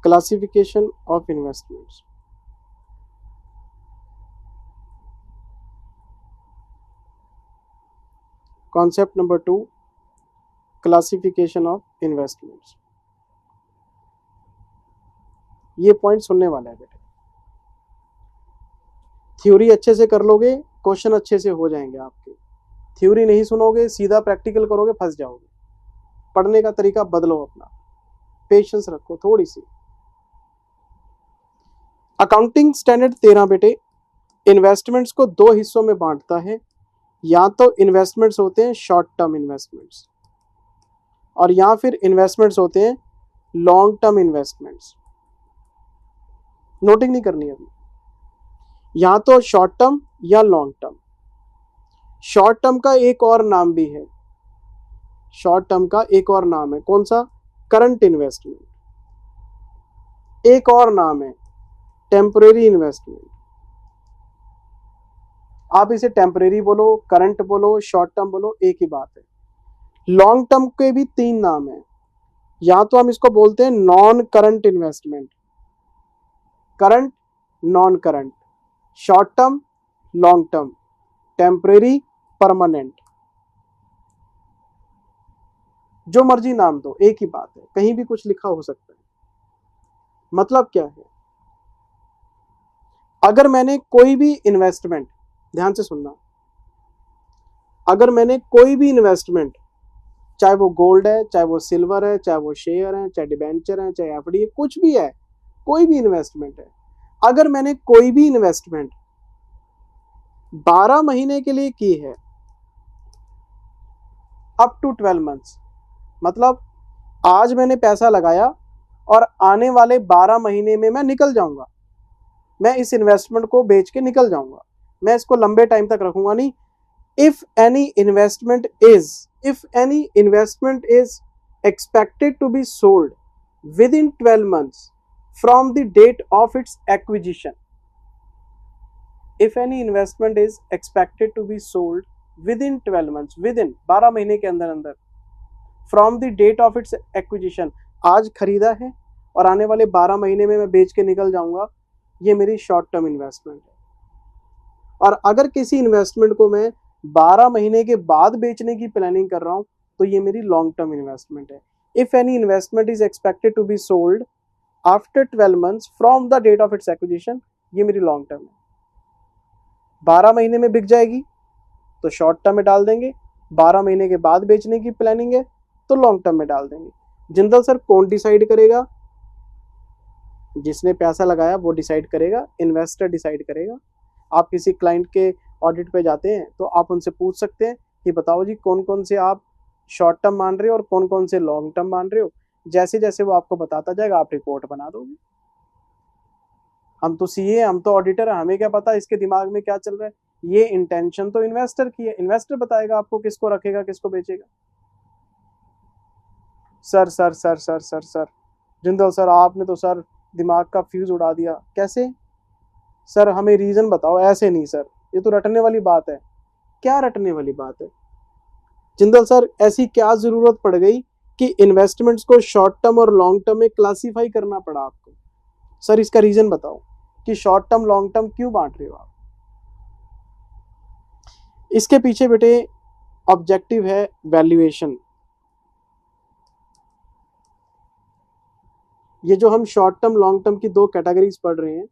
classification of investments. Concept number 2, classification of investments. ये पॉइंट सुनने वाला है बेटे, थ्योरी अच्छे से कर लोगे, क्वेश्चन अच्छे से हो जाएंगे आपके। थ्योरी नहीं सुनोगे, सीधा प्रैक्टिकल करोगे, फंस जाओगे। पढ़ने का तरीका बदलो अपना, पेशेंस रखो थोड़ी सी। अकाउंटिंग स्टैंडर्ड 13 बेटे इन्वेस्टमेंट्स को 2 हिस्सों में बांटता है। या तो इन्वेस्टमेंट्स होते हैं शॉर्ट टर्म इन्वेस्टमेंट्स, और या फिर इन्वेस्टमेंट्स होते हैं लॉन्ग टर्म इन्वेस्टमेंट्स। नोटिंग नहीं करनी अभी, या तो शॉर्ट टर्म या लॉन्ग टर्म। शॉर्ट टर्म का एक और नाम भी है, शॉर्ट टर्म का एक और नाम है, कौन सा, करंट इन्वेस्टमेंट। एक और नाम है टेम्परेरी इन्वेस्टमेंट। आप इसे टेम्परेरी बोलो, करंट बोलो, शॉर्ट टर्म बोलो, एक ही बात है। लॉन्ग टर्म के भी 3 नाम है, या तो हम इसको बोलते हैं non current investment, current non current, short term long term, temporary permanent, जो मर्जी नाम दो, एक ही बात है, कहीं भी कुछ लिखा हो सकता है। मतलब क्या है, अगर मैंने कोई भी इन्वेस्टमेंट, ध्यान से सुनना, अगर मैंने कोई भी इन्वेस्टमेंट, चाहे वो गोल्ड है, चाहे वो सिल्वर है, चाहे वो शेयर है, चाहे डिबेंचर है, चाहे एफडी है, कुछ भी है, कोई भी इन्वेस्टमेंट है, अगर मैंने कोई भी इन्वेस्टमेंट 12 महीने के लिए की है, अप टू 12 मंथ्स, मतलब आज मैंने पैसा लगाया और आने वाले 12 महीने में मैं निकल जाऊंगा, मैं इस इन्वेस्टमेंट को बेच के निकल जाऊंगा, मैं इसको लंबे टाइम तक रखूंगा नहीं। If any investment is expected to be sold within 12 months from the date of its acquisition, if any investment is expected to be sold within 12 months, within 12 महीने के अंदर अंदर, from the date of its acquisition, आज खरीदा है और आने वाले 12 महीने में मैं बेच के निकल जाऊंगा, ये मेरी शॉर्ट टर्म इन्वेस्टमेंट है। और अगर किसी इन्वेस्टमेंट को मैं 12 महीने के बाद बेचने की प्लानिंग कर रहा हूं, तो ये मेरी लॉन्ग टर्म इन्वेस्टमेंट है। If any investment is expected to be sold after 12 months from the date of its acquisition, ये मेरी लॉन्ग टर्म है। 12 महीने में बिक जाएगी तो शॉर्ट टर्म में डाल देंगे, 12 महीने के बाद बेचने की प्लानिंग है तो लॉन्ग टर्म में डाल देंगे। जिंदल सर कौन डिसाइड करेगा, जिसने पैसा लगाया वो डिसाइड करेगा, इन्वेस्टर डिसाइड करेगा। आप किसी क्लाइंट के ऑडिट पे जाते हैं तो आप उनसे पूछ सकते हैं कि बताओ जी कौन कौन से आप शॉर्ट टर्म मान रहे हो और कौन कौन से लॉन्ग टर्म मान रहे हो। जैसे जैसे वो आपको बताता जाएगा आप रिपोर्ट बना दोगे। हम तो सीए, हम तो ऑडिटर है, हमें क्या पता इसके दिमाग में क्या चल रहा है। ये इंटेंशन तो इन्वेस्टर की है, इन्वेस्टर बताएगा आपको किसको रखेगा किसको बेचेगा। Sir sir sir sir sir sir Jindal sir आपने तो सर दिमाग का फ्यूज उड़ा दिया। कैसे सर, हमें रीजन बताओ। ऐसे नहीं सर, ये तो रटने वाली बात है। क्या रटने वाली बात है जिंदल सर, ऐसी क्या जरूरत पड़ गई कि इन्वेस्टमेंट्स को शॉर्ट टर्म और लॉन्ग टर्म में क्लासिफाई करना पड़ा आपको। सर इसका रीजन बताओ कि शॉर्ट टर्म लॉन्ग टर्म क्यों बांट रहे हो आप। इसके पीछे बेटे ऑब्जेक्टिव है वैल्यूएशन। ये जो हम शॉर्ट टर्म लॉन्ग टर्म की 2 कैटेगरीज पढ़ रहे हैं,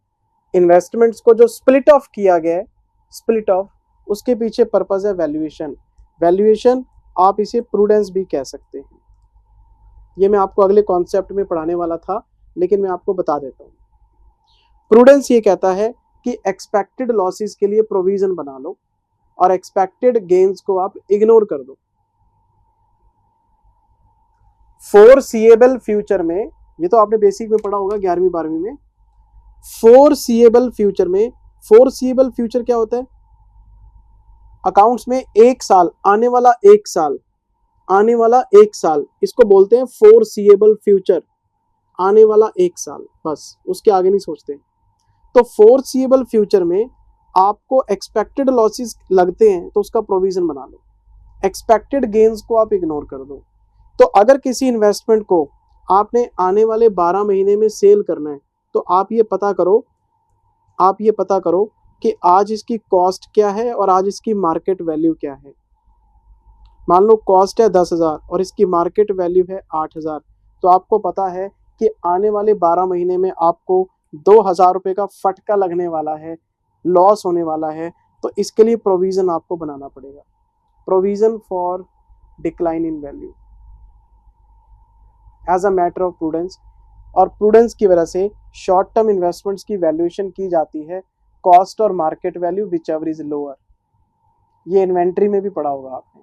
इन्वेस्टमेंट्स को जो स्प्लिट ऑफ किया गया है, स्प्लिट ऑफ, उसके पीछे पर्पस है वैल्यूएशन। वैल्यूएशन आप इसे प्रूडेंस भी कह सकते हैं। ये मैं आपको अगले कॉन्सेप्ट में पढ़ाने वाला था, लेकिन मैं आपको बता देता हूँ। प्रूडेंस ये कहता है कि एक्सपेक्टेड लॉसेस के लिए प्रोविजन बना लो और एक्सपेक्टेड गेन्स को आप इग्नोर कर दो। फोरसीएबल फ्यूचर में, ये तो आपने बेसिक में पढ़ा होगा 11वीं 12वीं में, फोरसीएबल फ्यूचर में, फोरसीएबल फ्यूचर क्या होता है? अकाउंट्स में एक साल, आने वाला एक साल, आने वाला एक साल, इसको बोलते हैं फोरसीएबल फ्यूचर। आने वाला एक साल, बस उसके आगे नहीं सोचते। तो फोरसीएबल फ्यूचर में आपको एक्सपेक्टेड लॉसेस लगते हैं तो उसका प्रोविजन बना लो, एक्सपेक्टेड गेन्स को आप इग्नोर कर दो। तो अगर किसी इन्वेस्टमेंट को आपने आने वाले 12 महीने में सेल करना है तो आप ये पता करो कि आज इसकी कॉस्ट क्या है और आज इसकी मार्केट वैल्यू क्या है। मान लो कॉस्ट है 10,000 और इसकी मार्केट वैल्यू है 8,000, तो आपको पता है कि आने वाले 12 महीने में आपको 2,000 रुपये का फटका लगने वाला है, लॉस होने वाला है। तो इसके लिए प्रोविजन आपको बनाना पड़ेगा, provision for decline in value as a matter of prudence. और प्रूडेंस की वजह से शॉर्ट टर्म इन्वेस्टमेंट्स की वैल्यूएशन की जाती है कॉस्ट और market value whichever is lower. ये इन्वेंट्री में भी पढ़ा होगा आपने।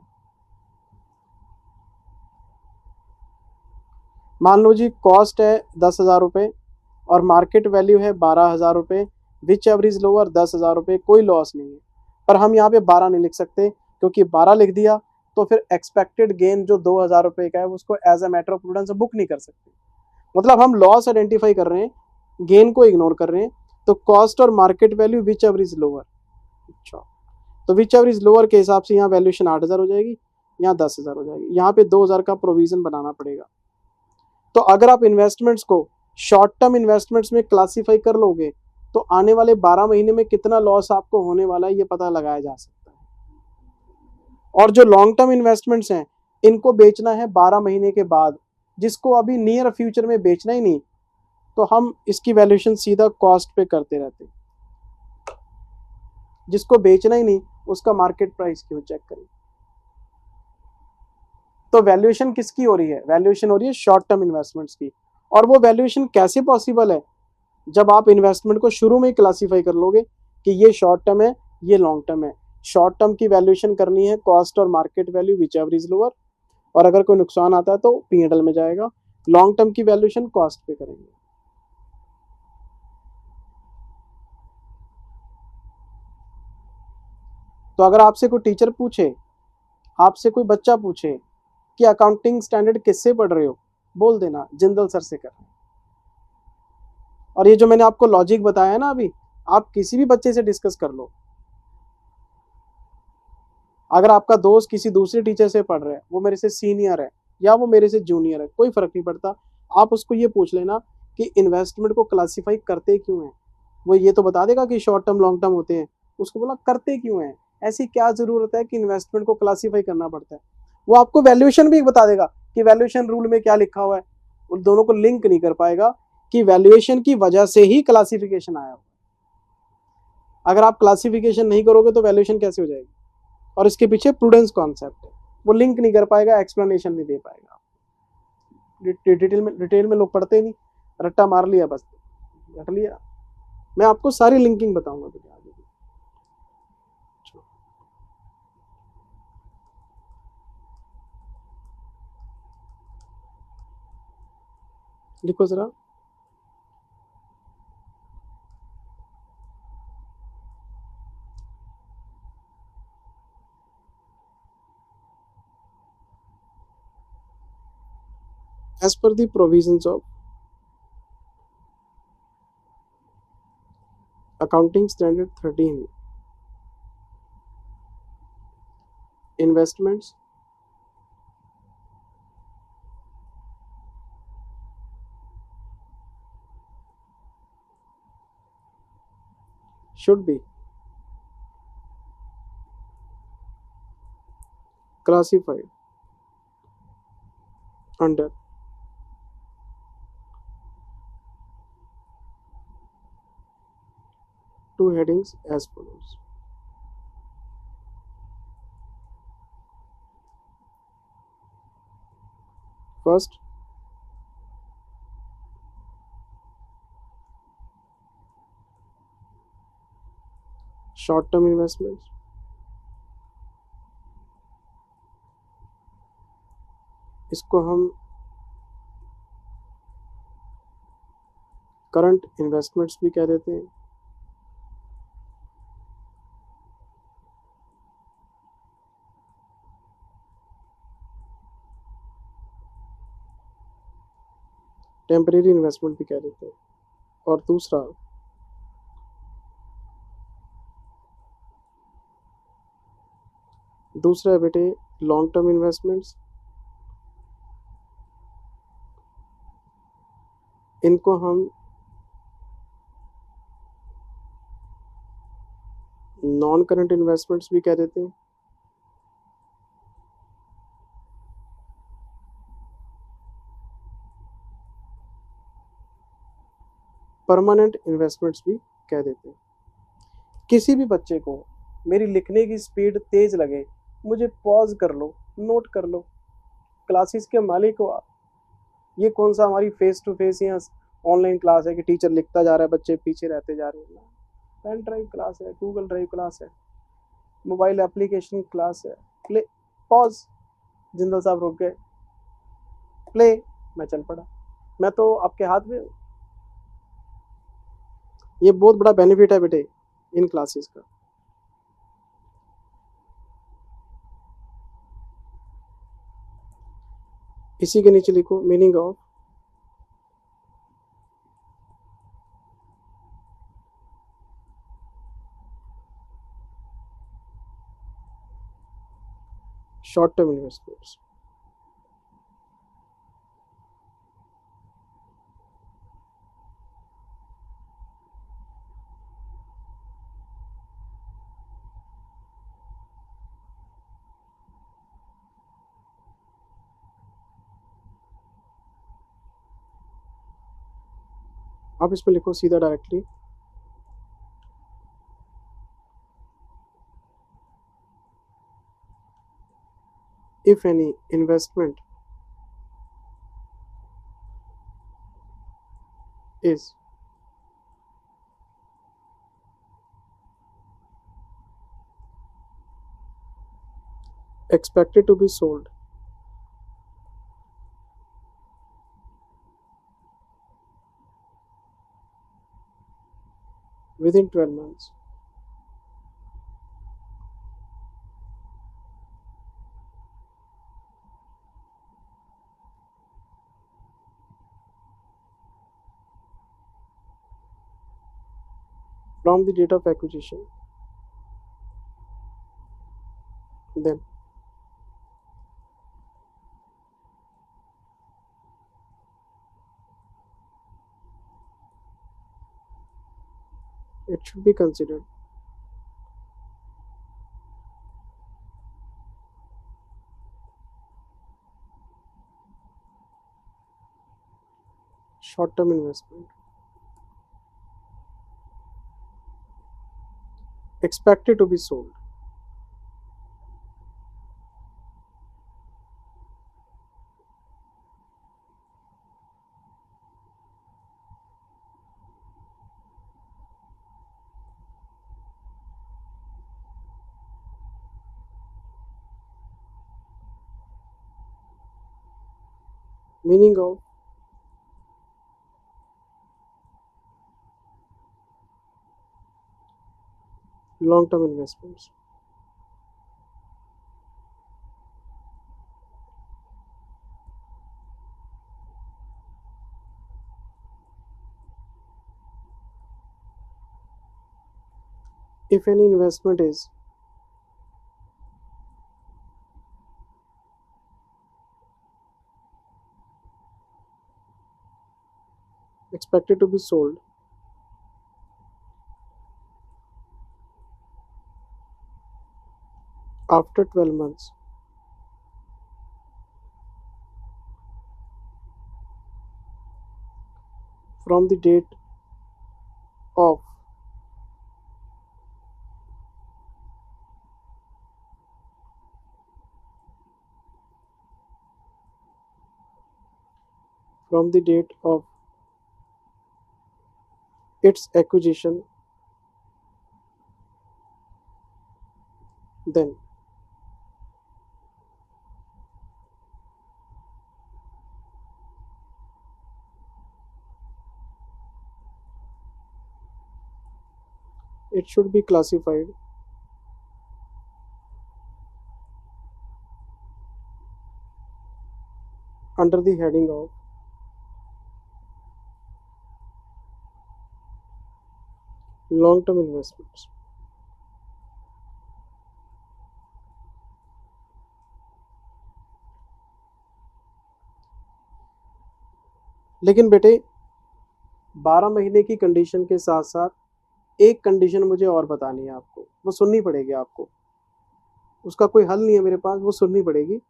मान लो जी कॉस्ट है 10,000 रुपये और मार्केट वैल्यू है 12,000 रुपये, विच एवर इज लोअर 10,000 रुपये, कोई लॉस नहीं है। पर हम यहाँ पे 12 नहीं लिख सकते, क्योंकि 12 लिख दिया तो फिर एक्सपेक्टेड गेन जो 2,000 रुपये का है उसको as a matter of prudence book नहीं कर सकते। मतलब हम लॉस आइडेंटिफाई कर रहे हैं, गेन को इग्नोर कर रहे हैं। तो कॉस्ट और market value whichever is lower. अच्छा, तो विच एवर इज लोअर के हिसाब से यहाँ वैल्यूएशन 8,000 हो जाएगी, यहाँ 10,000 हो जाएगी, यहाँ पे 2,000 का प्रोविजन बनाना पड़ेगा। तो अगर आप इन्वेस्टमेंट्स को शॉर्ट टर्म इन्वेस्टमेंट्स में क्लासीफाई कर लोगे तो आने वाले 12 महीने में कितना लॉस आपको होने वाला है ये पता लगाया जा सकता है। और जो लॉन्ग टर्म इन्वेस्टमेंट्स हैं इनको बेचना है 12 महीने के बाद, जिसको अभी नियर फ्यूचर में बेचना ही नहीं, तो हम इसकी वैल्यूएशन सीधा कॉस्ट पे करते रहते हैं। जिसको बेचना ही नहीं उसका मार्केट प्राइस क्यों चेक करें। तो वैल्यूएशन किसकी हो रही है? वैल्यूएशन हो रही है शॉर्ट टर्म इन्वेस्टमेंट्स की। और वो वैल्यूएशन कैसे पॉसिबल है? जब आप इन्वेस्टमेंट को शुरू में ही क्लासीफाई कर लोगे कि ये शॉर्ट टर्म है, ये लॉन्ग टर्म है। शॉर्ट टर्म की वैल्यूएशन करनी है कॉस्ट और market value whichever is lower, और अगर कोई नुकसान आता है तो P&L में जाएगा। लॉन्ग टर्म की वैल्यूएशन कॉस्ट पे करेंगे। तो अगर आपसे कोई टीचर पूछे, आपसे कोई बच्चा पूछे कि अकाउंटिंग स्टैंडर्ड किससे पढ़ रहे हो, बोल देना जिंदल सर से कर रहे हैं। और ये जो मैंने आपको लॉजिक बताया ना अभी, आप किसी भी बच्चे से डिस्कस कर लो। अगर आपका दोस्त किसी दूसरे टीचर से पढ़ रहा है, वो मेरे से सीनियर है या वो मेरे से जूनियर है, कोई फर्क नहीं पड़ता, आप उसको ये पूछ लेना कि इन्वेस्टमेंट को क्लासीफाई करते क्यों हैं। वो ये तो बता देगा कि शॉर्ट टर्म लॉन्ग टर्म होते हैं, उसको बोला करते क्यों हैं, ऐसी क्या जरूरत है कि इन्वेस्टमेंट को क्लासीफाई करना पड़ता है। वो आपको वैल्यूएशन भी बता देगा कि वैल्यूएशन रूल में क्या लिखा हुआ है। उन दोनों को लिंक नहीं कर पाएगा कि वैल्यूएशन की वजह से ही क्लासिफिकेशन आया। अगर आप क्लासिफिकेशन नहीं करोगे तो वैल्यूएशन कैसे हो जाएगी? और इसके पीछे प्रूडेंस कॉन्सेप्ट है, वो लिंक नहीं कर पाएगा, एक्सप्लेनेशन नहीं दे पाएगा। डिटेल में लोग पढ़ते नहीं, रट्टा मार लिया, बस रट लिया। मैं आपको सारी लिंकिंग बताऊंगा तो आगे। लिखो जरा। As per the provisions of Accounting Standard 13, investments should be classified under two headings as follows. First, short term investment, इसको हम करंट इन्वेस्टमेंट्स भी कह देते हैं। टेम्परेरी इन्वेस्टमेंट भी कह देते हैं। और दूसरा है बेटे लॉन्ग टर्म इन्वेस्टमेंट्स, इनको हम नॉन करंट इन्वेस्टमेंट्स भी कह देते हैं। परमानेंट इन्वेस्टमेंट्स भी कह देते हैं। किसी भी बच्चे को मेरी लिखने की स्पीड तेज लगे, मुझे पॉज कर लो, नोट कर लो। क्लासेस के मालिक हो आप। ये कौन सा हमारी फेस टू फेस या ऑनलाइन क्लास है कि टीचर लिखता जा रहा है, बच्चे पीछे रहते जा रहे हैं? पेन ड्राइव क्लास है, गूगल ड्राइव क्लास है, मोबाइल एप्लीकेशन क्लास है। प्ले, पॉज, जिंदल साहब रुक गए, प्ले, मैं चल पड़ा। मैं तो आपके हाथ में हूँ। ये बहुत बड़ा बेनिफिट है बेटे इन क्लासेस का। इसी के नीचे लिखो meaning of short term investments. आप इस पे लिखो सीधा directly, if any investment is expected to be sold within 12 months from the date of acquisition, then it should be considered short-term investment. Expected to be sold. Meaning of long-term investments. If any investment is expected to be sold after 12 months from the date of from the date of its acquisition, then it should be classified under the heading of long-term investments. लेकिन बेटे 12 महीने की condition के साथ साथ एक condition मुझे और बतानी है आपको, वो सुननी पड़ेगी आपको, उसका कोई हल नहीं है मेरे पास, वो सुननी पड़ेगी।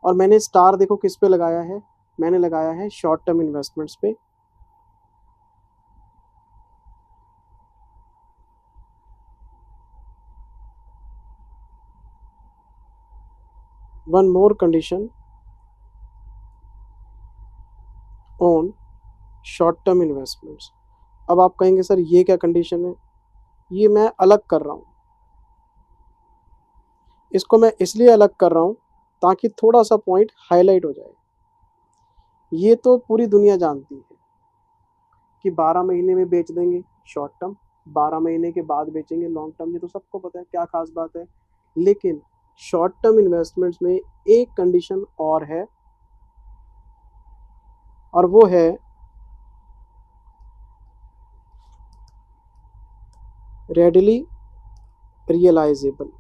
और मैंने स्टार देखो किस पे लगाया है, मैंने लगाया है शॉर्ट टर्म इन्वेस्टमेंट्स पे। One more condition on short term investments. अब आप कहेंगे सर ये क्या कंडीशन है, ये मैं अलग कर रहा हूँ, इसको मैं इसलिए अलग कर रहा हूँ ताकि थोड़ा सा पॉइंट हाईलाइट हो जाए। ये तो पूरी दुनिया जानती है कि 12 महीने में बेच देंगे शॉर्ट टर्म, 12 महीने के बाद बेचेंगे लॉन्ग टर्म, ये तो सबको पता है, क्या खास बात है। लेकिन शॉर्ट टर्म इन्वेस्टमेंट्स में एक कंडीशन और है, और वो है रेडिली रियलाइजेबल।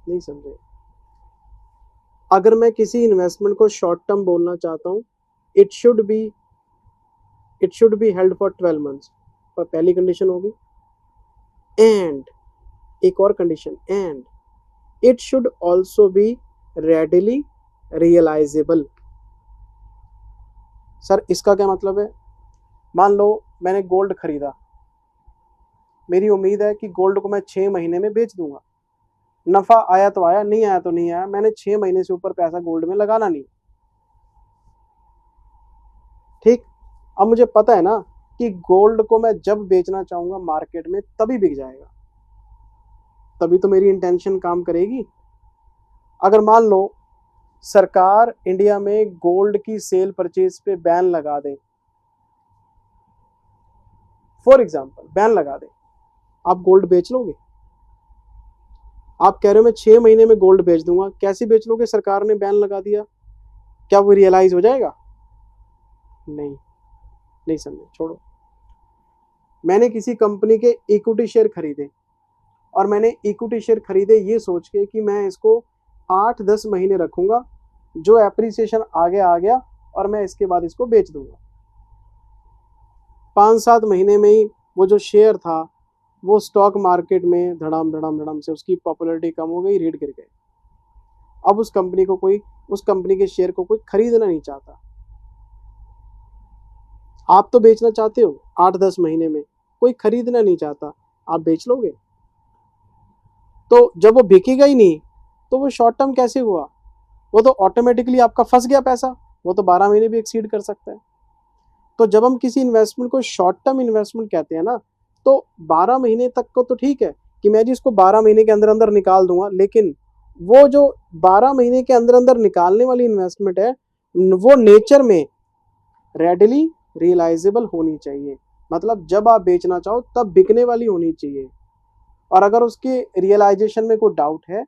नहीं समझे? अगर मैं किसी इन्वेस्टमेंट को शॉर्ट टर्म बोलना चाहता हूँ, it should be held for 12 months, पर पहली कंडीशन होगी। एंड एक और condition, and it should also be readily realisable. Sir इसका क्या मतलब है? मान लो मैंने गोल्ड खरीदा, मेरी उम्मीद है कि गोल्ड को मैं 6 महीने में बेच दूंगा, नफा आया तो आया, नहीं आया तो नहीं आया, मैंने 6 महीने से ऊपर पैसा गोल्ड में लगाना नहीं। ठीक, अब मुझे पता है ना कि गोल्ड को मैं जब बेचना चाहूंगा मार्केट में तभी बिक जाएगा, तभी तो मेरी इंटेंशन काम करेगी। अगर मान लो सरकार इंडिया में गोल्ड की सेल परचेज पे बैन लगा दे, फॉर एग्जाम्पल बैन लगा दे, आप गोल्ड बेच लोगे? आप कह रहे हो मैं 6 महीने में गोल्ड बेच दूंगा, कैसे बेच लोगे? सरकार ने बैन लगा दिया, क्या वो रियलाइज हो जाएगा? नहीं, नहीं समझे, छोड़ो। मैंने किसी कंपनी के इक्विटी शेयर खरीदे, और मैंने इक्विटी शेयर खरीदे ये सोच के कि मैं इसको 8-10 महीने रखूंगा, जो एप्रिसिएशन आगे आ गया और मैं इसके बाद इसको बेच दूंगा। 5-7 महीने में ही वो जो शेयर था वो स्टॉक मार्केट में धड़ाम धड़ाम धड़ाम से उसकी पॉपुलैरिटी कम हो गई, रेट गिर गए। अब उस कंपनी के शेयर को कोई खरीदना नहीं चाहता। आप तो बेचना चाहते हो 8-10 महीने में, कोई खरीदना नहीं चाहता, आप बेच लोगे? तो जब वो बिकेगा ही नहीं तो वो शॉर्ट टर्म कैसे हुआ? वो तो ऑटोमेटिकली आपका फंस गया पैसा, वो तो 12 महीने भी एक्सीड कर सकता है। तो जब हम किसी इन्वेस्टमेंट को शॉर्ट टर्म इन्वेस्टमेंट कहते हैं ना, तो 12 महीने तक को तो ठीक है कि मैं जी इसको 12 महीने के अंदर अंदर निकाल दूंगा, लेकिन वो जो 12 महीने के अंदर अंदर निकालने वाली इन्वेस्टमेंट है वो नेचर में रेडिली रियलाइजेबल होनी चाहिए। मतलब जब आप बेचना चाहो तब बिकने वाली होनी चाहिए, और अगर उसके रियलाइजेशन में कोई डाउट है,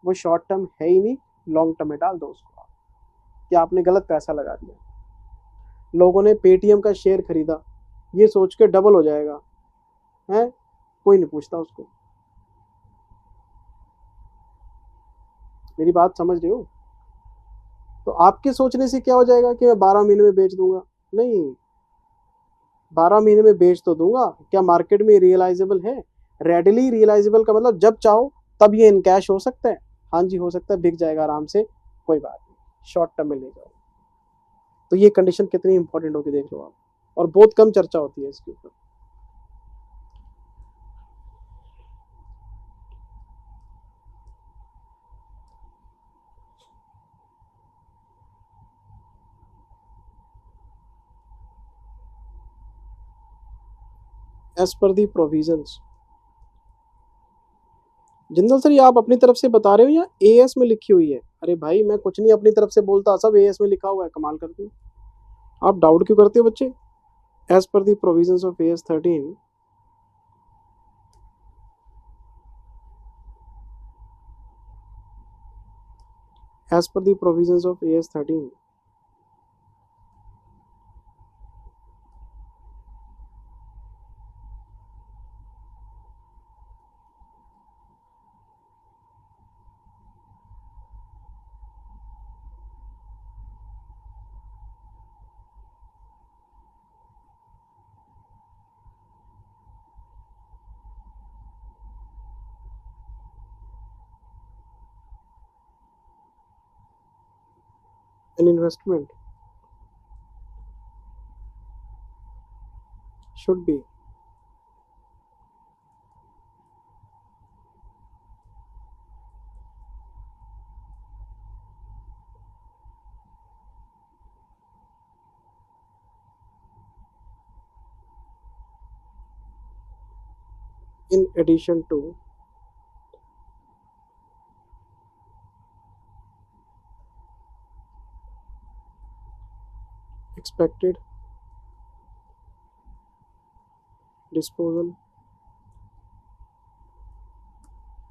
वो शॉर्ट टर्म है ही नहीं, लॉन्ग टर्म में डाल दो उसको कि आपने गलत पैसा लगा दिया। लोगों ने पेटीएम का शेयर खरीदा ये सोच के डबल हो जाएगा, है, कोई नहीं पूछता उसको। मेरी बात समझ रहे हो? तो आपके सोचने से क्या हो जाएगा कि मैं 12 महीने में बेच दूंगा? नहीं, 12 महीने में बेच तो दूंगा, क्या मार्केट में रियलाइजेबल है? रेडिली रियलाइजेबल का मतलब जब चाहो तब ये इन कैश हो सकता है। हाँ जी हो सकता है, बिक जाएगा आराम से, कोई बात नहीं, शॉर्ट टर्म में ले जाओ। तो ये कंडीशन कितनी इंपॉर्टेंट होती है देख लो आप, और बहुत कम चर्चा होती है इसके ऊपर। As per the provisions. Jindal sir ये आप अपनी तरफ से बता रहे हो या एएस में लिखी हुई है? अरे भाई मैं कुछ नहीं अपनी तरफ से बोलता, सब एएस में लिखा हुआ है, कमाल करते हो आप, डाउट क्यों करते हो बच्चे? As per the provisions of AS 13, as per the provisions of AS 13, an investment should be in addition to expected disposal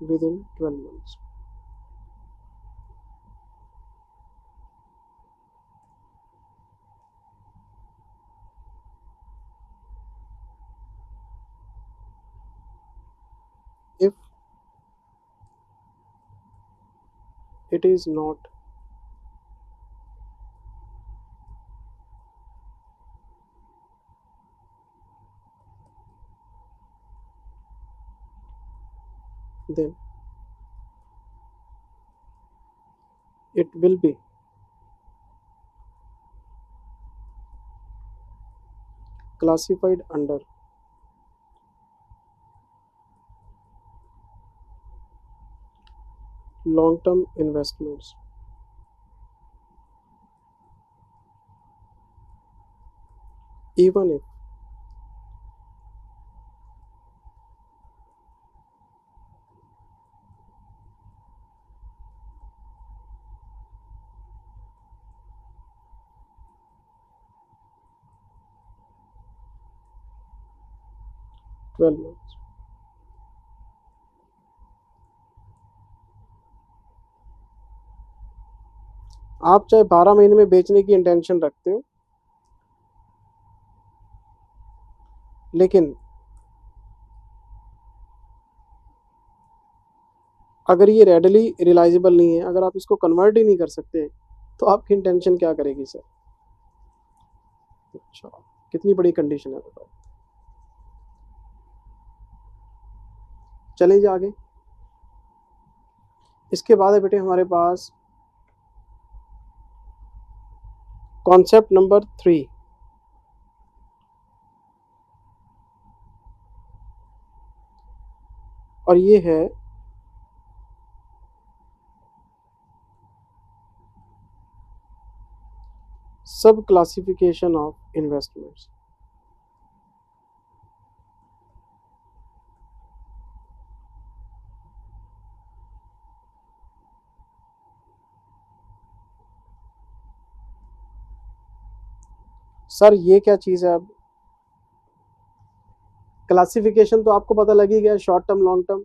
within 12 months. If it is not, then it will be classified under long-term investments. Even if 12 months. आप चाहे 12 महीने में बेचने की intention रखते हो, लेकिन अगर ये रेडली रिलाइजेबल नहीं है, अगर आप इसको कन्वर्ट ही नहीं कर सकते, तो आपकी इंटेंशन क्या करेगी सर? अच्छा, कितनी बड़ी कंडीशन है बताओ। चलें जी आगे। इसके बाद है बेटे हमारे पास कॉन्सेप्ट नंबर 3, और ये है सब क्लासिफिकेशन ऑफ इन्वेस्टमेंट्स। सर ये क्या चीज़ है? अब क्लासिफिकेशन तो आपको पता लग ही गया, शॉर्ट टर्म लॉन्ग टर्म,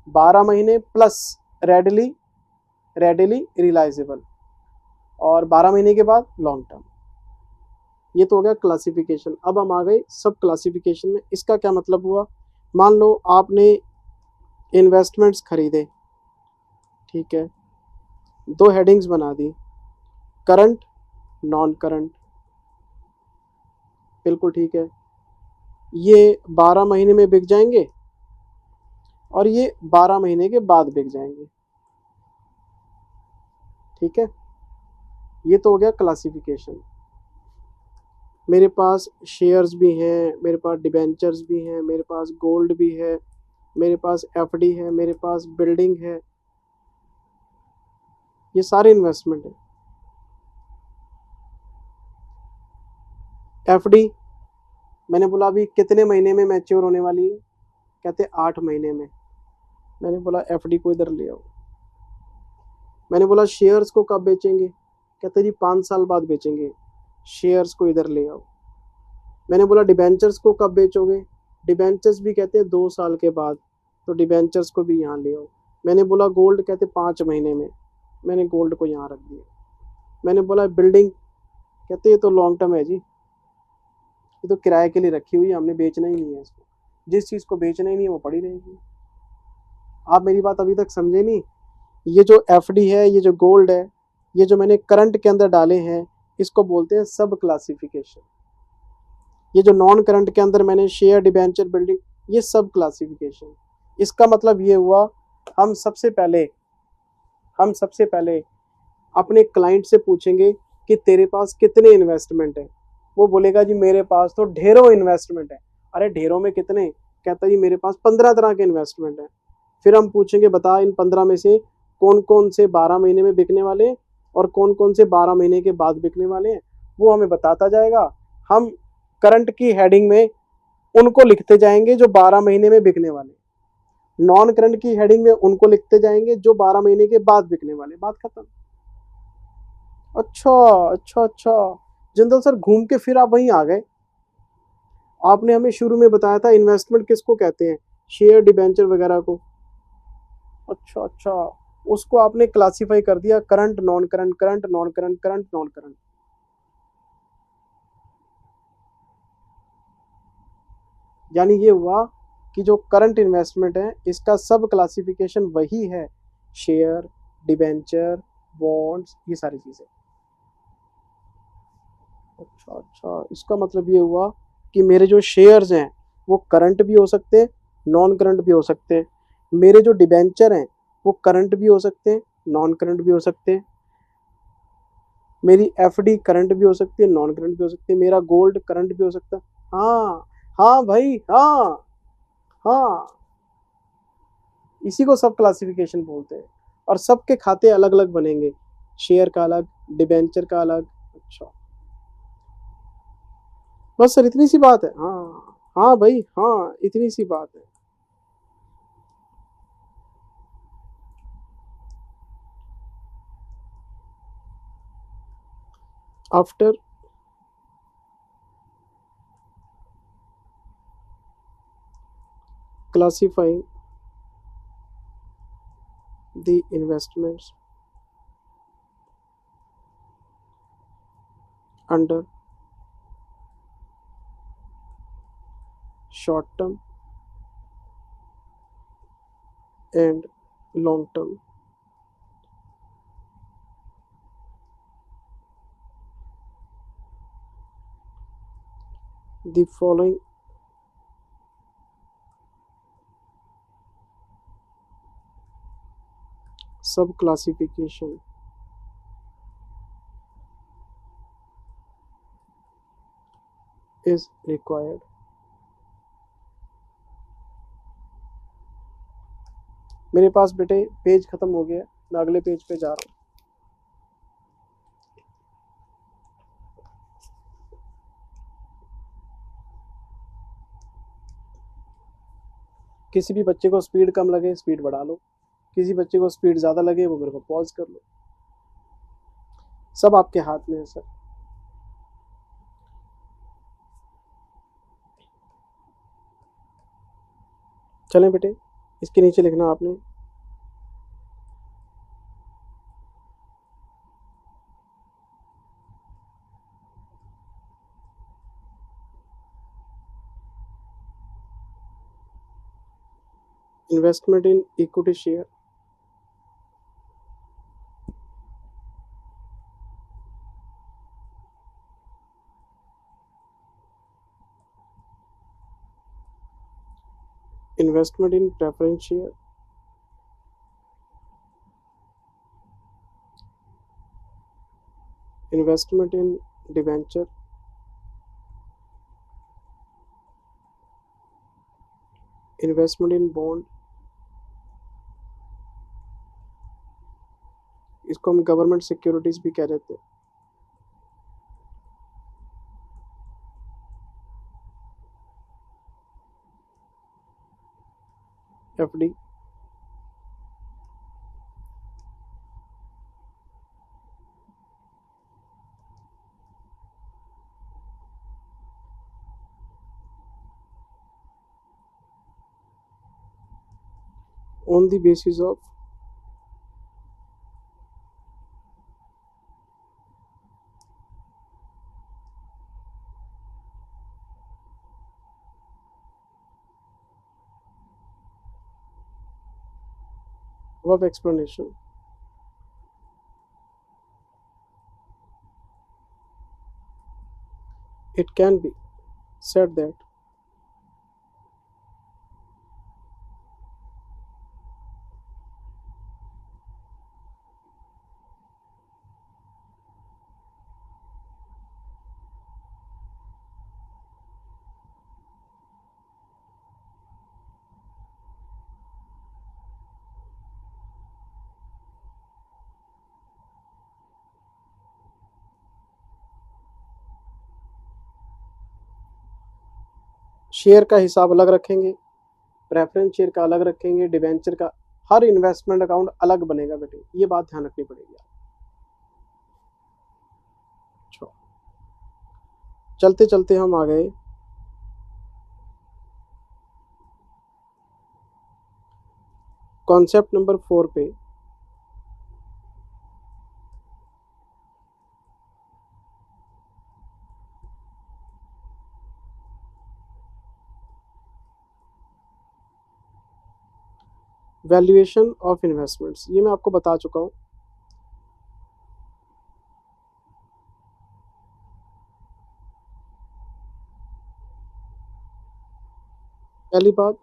12 महीने प्लस रेडली रिलाइजेबल, और 12 महीने के बाद लॉन्ग टर्म। ये तो हो गया क्लासिफिकेशन। अब हम आ गए सब क्लासिफिकेशन में। इसका क्या मतलब हुआ? मान लो आपने इन्वेस्टमेंट्स खरीदे, ठीक है, 2 हेडिंग्स बना दी, करंट, नॉन करंट, बिल्कुल ठीक है। ये 12 महीने में बिक जाएंगे और ये 12 महीने के बाद बिक जाएंगे, ठीक है। ये तो हो गया क्लासिफिकेशन। मेरे पास शेयर्स भी हैं, मेरे पास डिबेंचर्स भी हैं, मेरे पास गोल्ड भी है, मेरे पास एफडी है, मेरे पास बिल्डिंग है, ये सारे इन्वेस्टमेंट है। एफडी मैंने बोला अभी कितने महीने में मैच्योर होने वाली है? कहते 8 महीने में। मैंने बोला एफडी को इधर ले आओ। मैंने बोला शेयर्स को कब बेचेंगे? कहते जी 5 साल बाद बेचेंगे। शेयर्स को इधर ले आओ। मैंने बोला डिबेंचर्स को कब बेचोगे? डिबेंचर्स भी कहते हैं 2 साल के बाद, तो डिबेंचर्स को भी यहाँ ले आओ। मैंने बोला गोल्ड, कहते 5 महीने में। मैंने गोल्ड को यहाँ रख दिया। मैंने बोला बिल्डिंग, कहते ये तो लॉन्ग टर्म है जी, ये तो किराए के लिए रखी हुई है, हमने बेचना ही नहीं है इसको। जिस चीज़ को बेचना ही नहीं है वो पड़ी रहेगी। आप मेरी बात अभी तक समझे नहीं? ये जो एफडी है, ये जो गोल्ड है, ये जो मैंने करंट के अंदर डाले हैं, इसको बोलते हैं सब क्लासिफिकेशन। ये जो नॉन करंट के अंदर मैंने शेयर, डिबेंचर, बिल्डिंग, ये सब क्लासिफिकेशन। इसका मतलब ये हुआ हम सबसे पहले अपने क्लाइंट से पूछेंगे कि तेरे पास कितने इन्वेस्टमेंट है। वो बोलेगा जी मेरे पास तो ढेरों इन्वेस्टमेंट है। अरे ढेरों में कितने? कहता जी मेरे पास 15 तरह के इन्वेस्टमेंट है। फिर हम पूछेंगे बता इन 15 में से कौन कौन से 12 महीने में बिकने वाले हैं और कौन कौन से 12 महीने के बाद बिकने वाले हैं। वो हमें बताता जाएगा। हम करंट की हेडिंग में उनको लिखते जाएंगे जो 12 महीने में बिकने वाले, नॉन करंट की हेडिंग में उनको लिखते जाएंगे जो 12 महीने के बाद बिकने वाले। बात खत्म। अच्छा अच्छा अच्छा, जिंदल सर घूम के फिर आप वहीं आ गए। आपने हमें शुरू में बताया था इन्वेस्टमेंट किसको कहते हैं, शेयर, डिबेंचर वगैरह को। अच्छा अच्छा, उसको आपने क्लासिफाई कर दिया current, non current, current, non current, current, non current. यानी ये हुआ कि जो करंट इन्वेस्टमेंट है इसका सब क्लासिफिकेशन वही है, शेयर, डिबेंचर, बॉन्ड्स, ये सारी चीजें। अच्छा अच्छा, इसका मतलब ये हुआ कि मेरे जो शेयर्स हैं वो करंट भी हो सकते हैं, नॉन करंट भी हो सकते हैं। मेरे जो डिबेंचर हैं वो करंट भी हो सकते हैं, नॉन करंट भी हो सकते हैं। मेरी एफडी करंट भी हो सकती है, नॉन करंट भी हो सकती है। मेरा गोल्ड करंट भी हो सकता है। हाँ हाँ भाई, हाँ हाँ, इसी को सब क्लासिफिकेशन बोलते हैं। और सबके खाते अलग अलग बनेंगे, शेयर का अलग, डिबेंचर का अलग। अच्छा, बस सर इतनी सी बात है। हाँ हाँ भाई, हाँ इतनी सी बात है। After classifying the investments under short term and long term, the following sub classification is required। मेरे पास बेटे पेज खत्म हो गया, मैं अगले पेज पे जा रहा हूँ। किसी भी बच्चे को स्पीड कम लगे स्पीड बढ़ा लो, किसी बच्चे को स्पीड ज़्यादा लगे वो मेरे को पॉज कर लो, सब आपके हाथ में है सर। चलें बेटे, इसके नीचे लिखना आपने investment in equity share, investment in preference share, investment in debenture, investment in bond, इसको हम गवर्नमेंट सिक्योरिटीज भी कह देते हैं, FD, on the basis of above explanation, it can be said that share का हिसाब अलग रखेंगे, प्रेफरेंस शेयर का अलग रखेंगे, डिवेंचर का, हर इन्वेस्टमेंट अकाउंट अलग बनेगा बेटे, ये बात ध्यान रखनी पड़ेगी। अच्छा, चलते चलते हम आ गए कॉन्सेप्ट नंबर 4 पे। वैल्यूएशन ऑफ इन्वेस्टमेंट्स, ये मैं आपको बता चुका हूँ। पहली बात,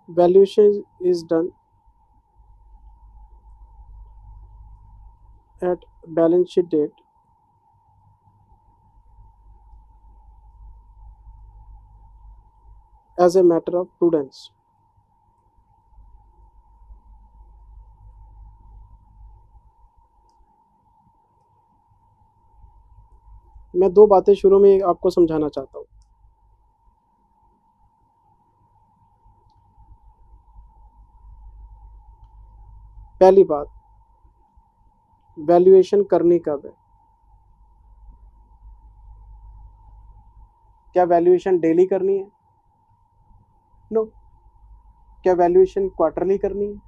valuation is done at balance sheet date as a matter of prudence। मैं दो बातें शुरू में आपको समझाना चाहता हूँ। पहली बात, वैल्यूएशन करनी कब है? क्या वैल्यूएशन डेली करनी है? नो। क्या वैल्यूएशन क्वार्टरली करनी है?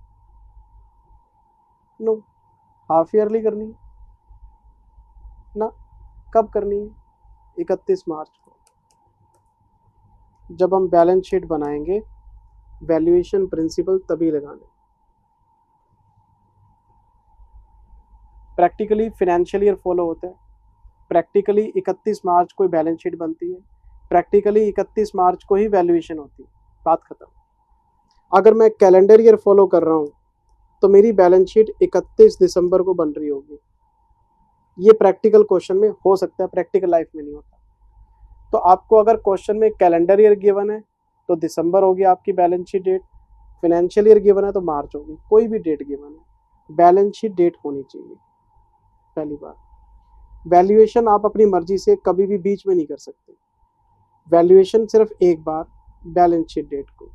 नो। हाफ ईयरली करनी है? ना। कब करनी है? 31 मार्च को, जब हम बैलेंस शीट बनाएंगे। वैल्यूएशन प्रिंसिपल तभी लगाने। प्रैक्टिकली फाइनेंशियल ईयर फॉलो होता है, प्रैक्टिकली 31 मार्च को बैलेंस शीट बनती है, प्रैक्टिकली 31 मार्च को ही वैल्यूएशन होती है, बात खत्म। अगर मैं कैलेंडर ईयर फॉलो कर रहा हूँ तो मेरी बैलेंस शीट 31 दिसंबर को बन रही होगी। ये प्रैक्टिकल क्वेश्चन में हो सकता है, प्रैक्टिकल लाइफ में नहीं होता। तो आपको अगर क्वेश्चन में कैलेंडर ईयर गिवन है तो दिसंबर होगी आपकी balance sheet date, financial year given है तो मार्च होगी, कोई भी डेट गिवन है, बैलेंस शीट डेट होनी चाहिए। पहली बात, वैल्यूएशन आप अपनी मर्जी से कभी भी बीच में नहीं कर सकते, वैल्यूएशन सिर्फ एक बार, बैलेंस शीट डेट को।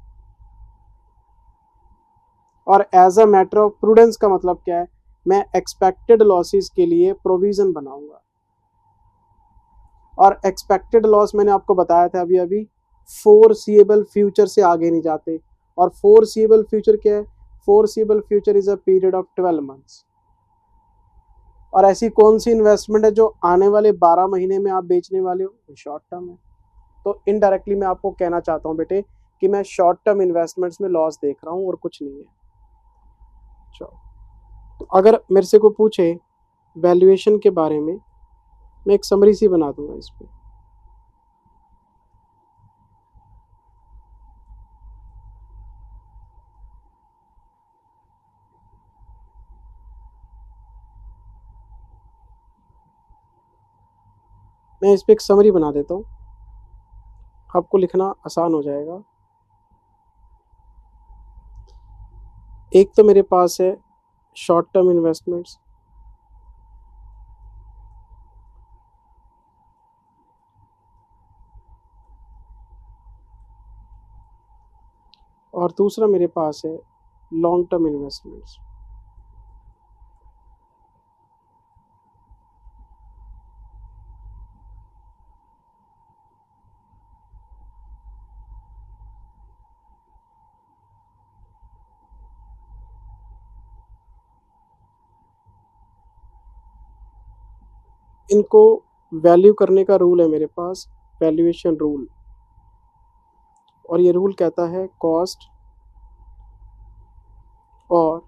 और as a matter of prudence का मतलब क्या है? मैं एक्सपेक्टेड लॉसेस के लिए प्रोविजन बनाऊंगा। और एक्सपेक्टेड लॉस मैंने आपको बताया था अभी अभी, फोरसीएबल फ्यूचर से आगे नहीं जाते। और फोरसीएबल फ्यूचर क्या है? Foreseeable future is a period of 12 months. और ऐसी कौन सी इन्वेस्टमेंट है जो आने वाले 12 महीने में आप बेचने वाले हो? शॉर्ट टर्म है। तो इनडायरेक्टली मैं आपको कहना चाहता हूँ बेटे कि मैं शॉर्ट टर्म इन्वेस्टमेंट्स में लॉस देख रहा हूँ और कुछ नहीं है। तो अगर मेरे से कोई पूछे वैल्यूएशन के बारे में, मैं एक समरी सी बना दूंगा इस पे। मैं इस पे एक समरी बना देता हूँ, आपको लिखना आसान हो जाएगा। एक तो मेरे पास है शॉर्ट टर्म इन्वेस्टमेंट्स, और दूसरा मेरे पास है लॉन्ग टर्म इन्वेस्टमेंट्स। इनको वैल्यू करने का रूल है मेरे पास, वैल्यूएशन रूल। और ये रूल कहता है कॉस्ट और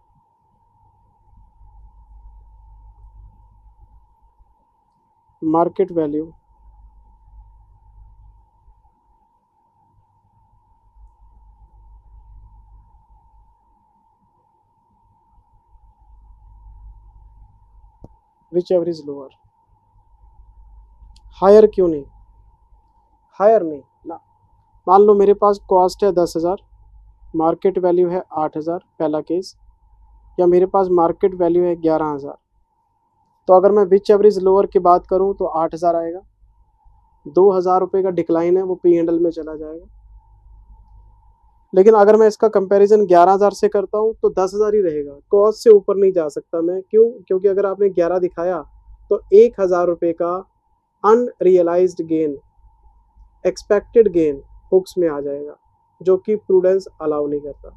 market value whichever is lower. Higher क्यों नहीं, हायर नहीं ना। मान लो मेरे पास कॉस्ट है 10,000, मार्केट वैल्यू है 8,000, पहला केस। या मेरे पास मार्केट वैल्यू है 11,000, तो अगर मैं विच एवरेज लोअर की बात करूं तो 8,000 आएगा। 2,000 रुपये का डिक्लाइन है, वो पी एंडल में चला जाएगा। लेकिन अगर मैं इसका कंपैरिजन 11,000 से करता हूं तो 10,000 ही रहेगा, कॉस्ट से ऊपर नहीं जा सकता मैं। क्यों? क्योंकि अगर आपने 11 दिखाया तो 1,000 रुपये का unrealised gain, expected gain books में आ जाएगा, जो कि प्रूडेंस अलाउ नहीं करता।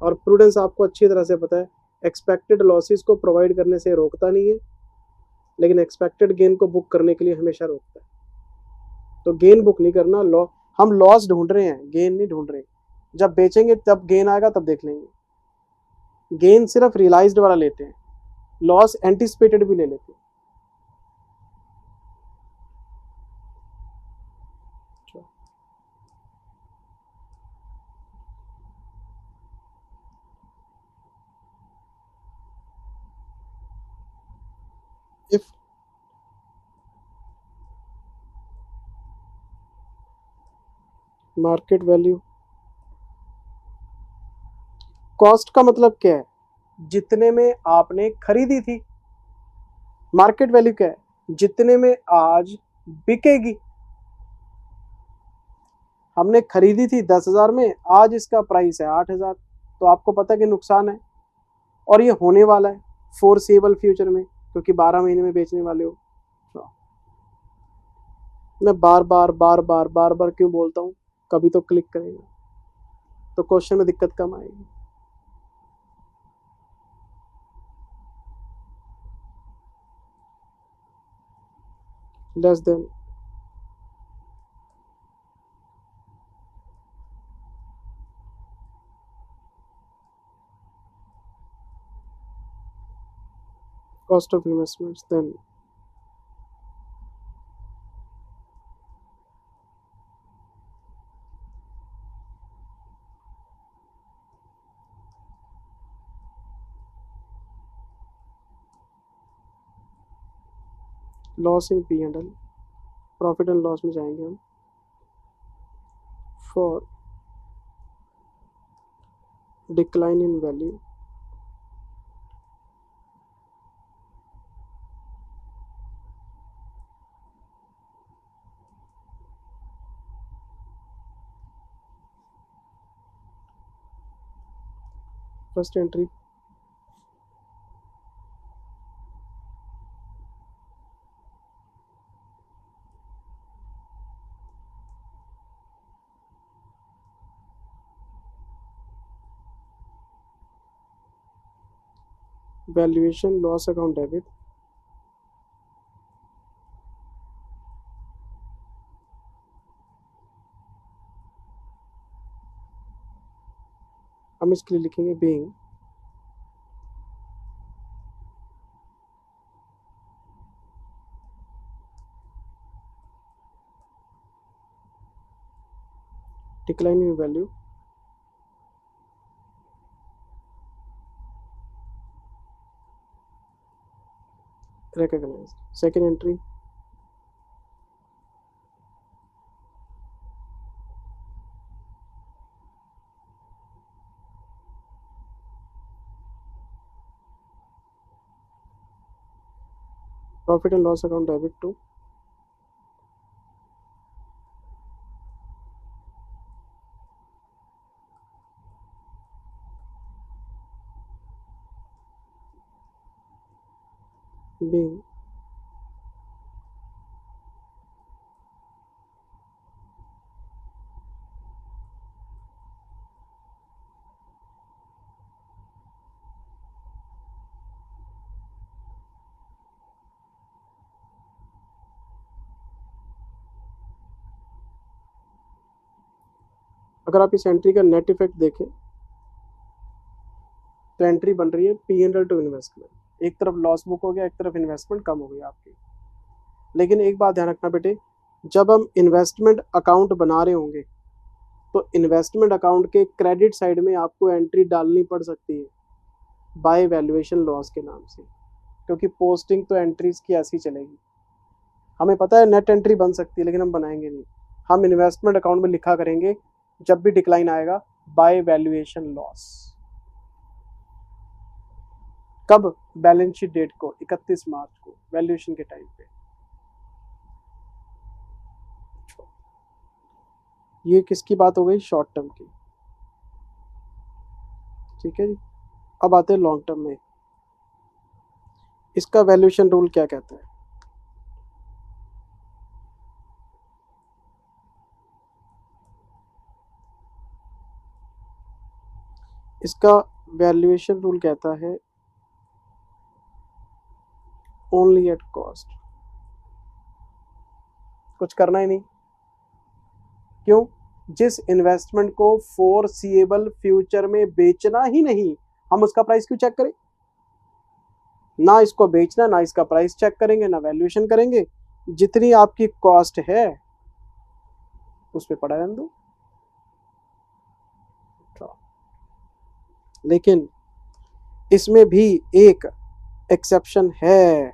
और प्रूडेंस आपको अच्छी तरह से पता है, एक्सपेक्टेड लॉसेस को प्रोवाइड करने से रोकता नहीं है, लेकिन एक्सपेक्टेड गेन को बुक करने के लिए हमेशा रोकता है। तो गेन बुक नहीं करना, हम लॉस ढूंढ रहे हैं, गेन नहीं ढूंढ रहे। जब बेचेंगे तब गेन आएगा, तब देख लेंगे। गेन सिर्फ रियलाइज्ड वाला लेते हैं, लॉस एंटिसिपेटेड भी ले लेते हैं। इफ मार्केट वैल्यू, कॉस्ट का मतलब क्या है? जितने में आपने खरीदी थी। मार्केट वैल्यू क्या है? जितने में आज बिकेगी। हमने खरीदी थी 10,000 में, आज इसका प्राइस है 8,000, तो आपको पता है कि नुकसान है। और ये होने वाला है फोरसेबल फ्यूचर में, क्योंकि 12 महीने में बेचने वाले हो। मैं बार बार बार बार बार बार क्यों बोलता हूँ? कभी तो क्लिक करेगा, तो क्वेश्चन में दिक्कत कम आएगी। Less than cost of investments, then loss in P and L, profit and loss में जाएंगे हम। For decline in value, first entry valuation loss account debit, हम इसके लिए लिखेंगे being decline in value recognized. Second entry profit and loss account debit to बी। अगर आप इस एंट्री का नेट इफेक्ट देखें तो एंट्री बन रही है P&L टू इन्वेस्टमेंट। एक तरफ लॉस बुक हो गया, एक तरफ इन्वेस्टमेंट कम हो गई आपकी। लेकिन एक बात ध्यान रखना बेटे, जब हम इन्वेस्टमेंट अकाउंट बना रहे होंगे तो इन्वेस्टमेंट अकाउंट के क्रेडिट साइड में आपको एंट्री डालनी पड़ सकती है बाय वैल्यूएशन लॉस के नाम से, क्योंकि पोस्टिंग तो एंट्रीज की ऐसी चलेगी। हमें पता है नेट एंट्री बन सकती है, लेकिन हम बनाएंगे नहीं। हम इन्वेस्टमेंट अकाउंट में लिखा करेंगे जब भी डिक्लाइन आएगा बाय वैल्यूएशन लॉस। कब? बैलेंस शीट डेट को, 31 मार्च को, वैल्यूएशन के टाइम पे। ये किसकी बात हो गई? शॉर्ट टर्म की। ठीक है जी। अब आते हैं लॉन्ग टर्म में। इसका वैल्यूएशन रूल क्या कहता है? इसका वैल्यूएशन रूल कहता है ओनली एट कॉस्ट। कुछ करना ही नहीं। क्यों? जिस इन्वेस्टमेंट को फोरसीएबल फ्यूचर में बेचना ही नहीं, हम उसका प्राइस क्यों चेक करें? ना इसको बेचना, ना इसका प्राइस चेक करेंगे, ना वैल्यूएशन करेंगे। जितनी आपकी कॉस्ट है उस पे पड़ा रहने दो। लेकिन इसमें भी एक एक्सेप्शन है,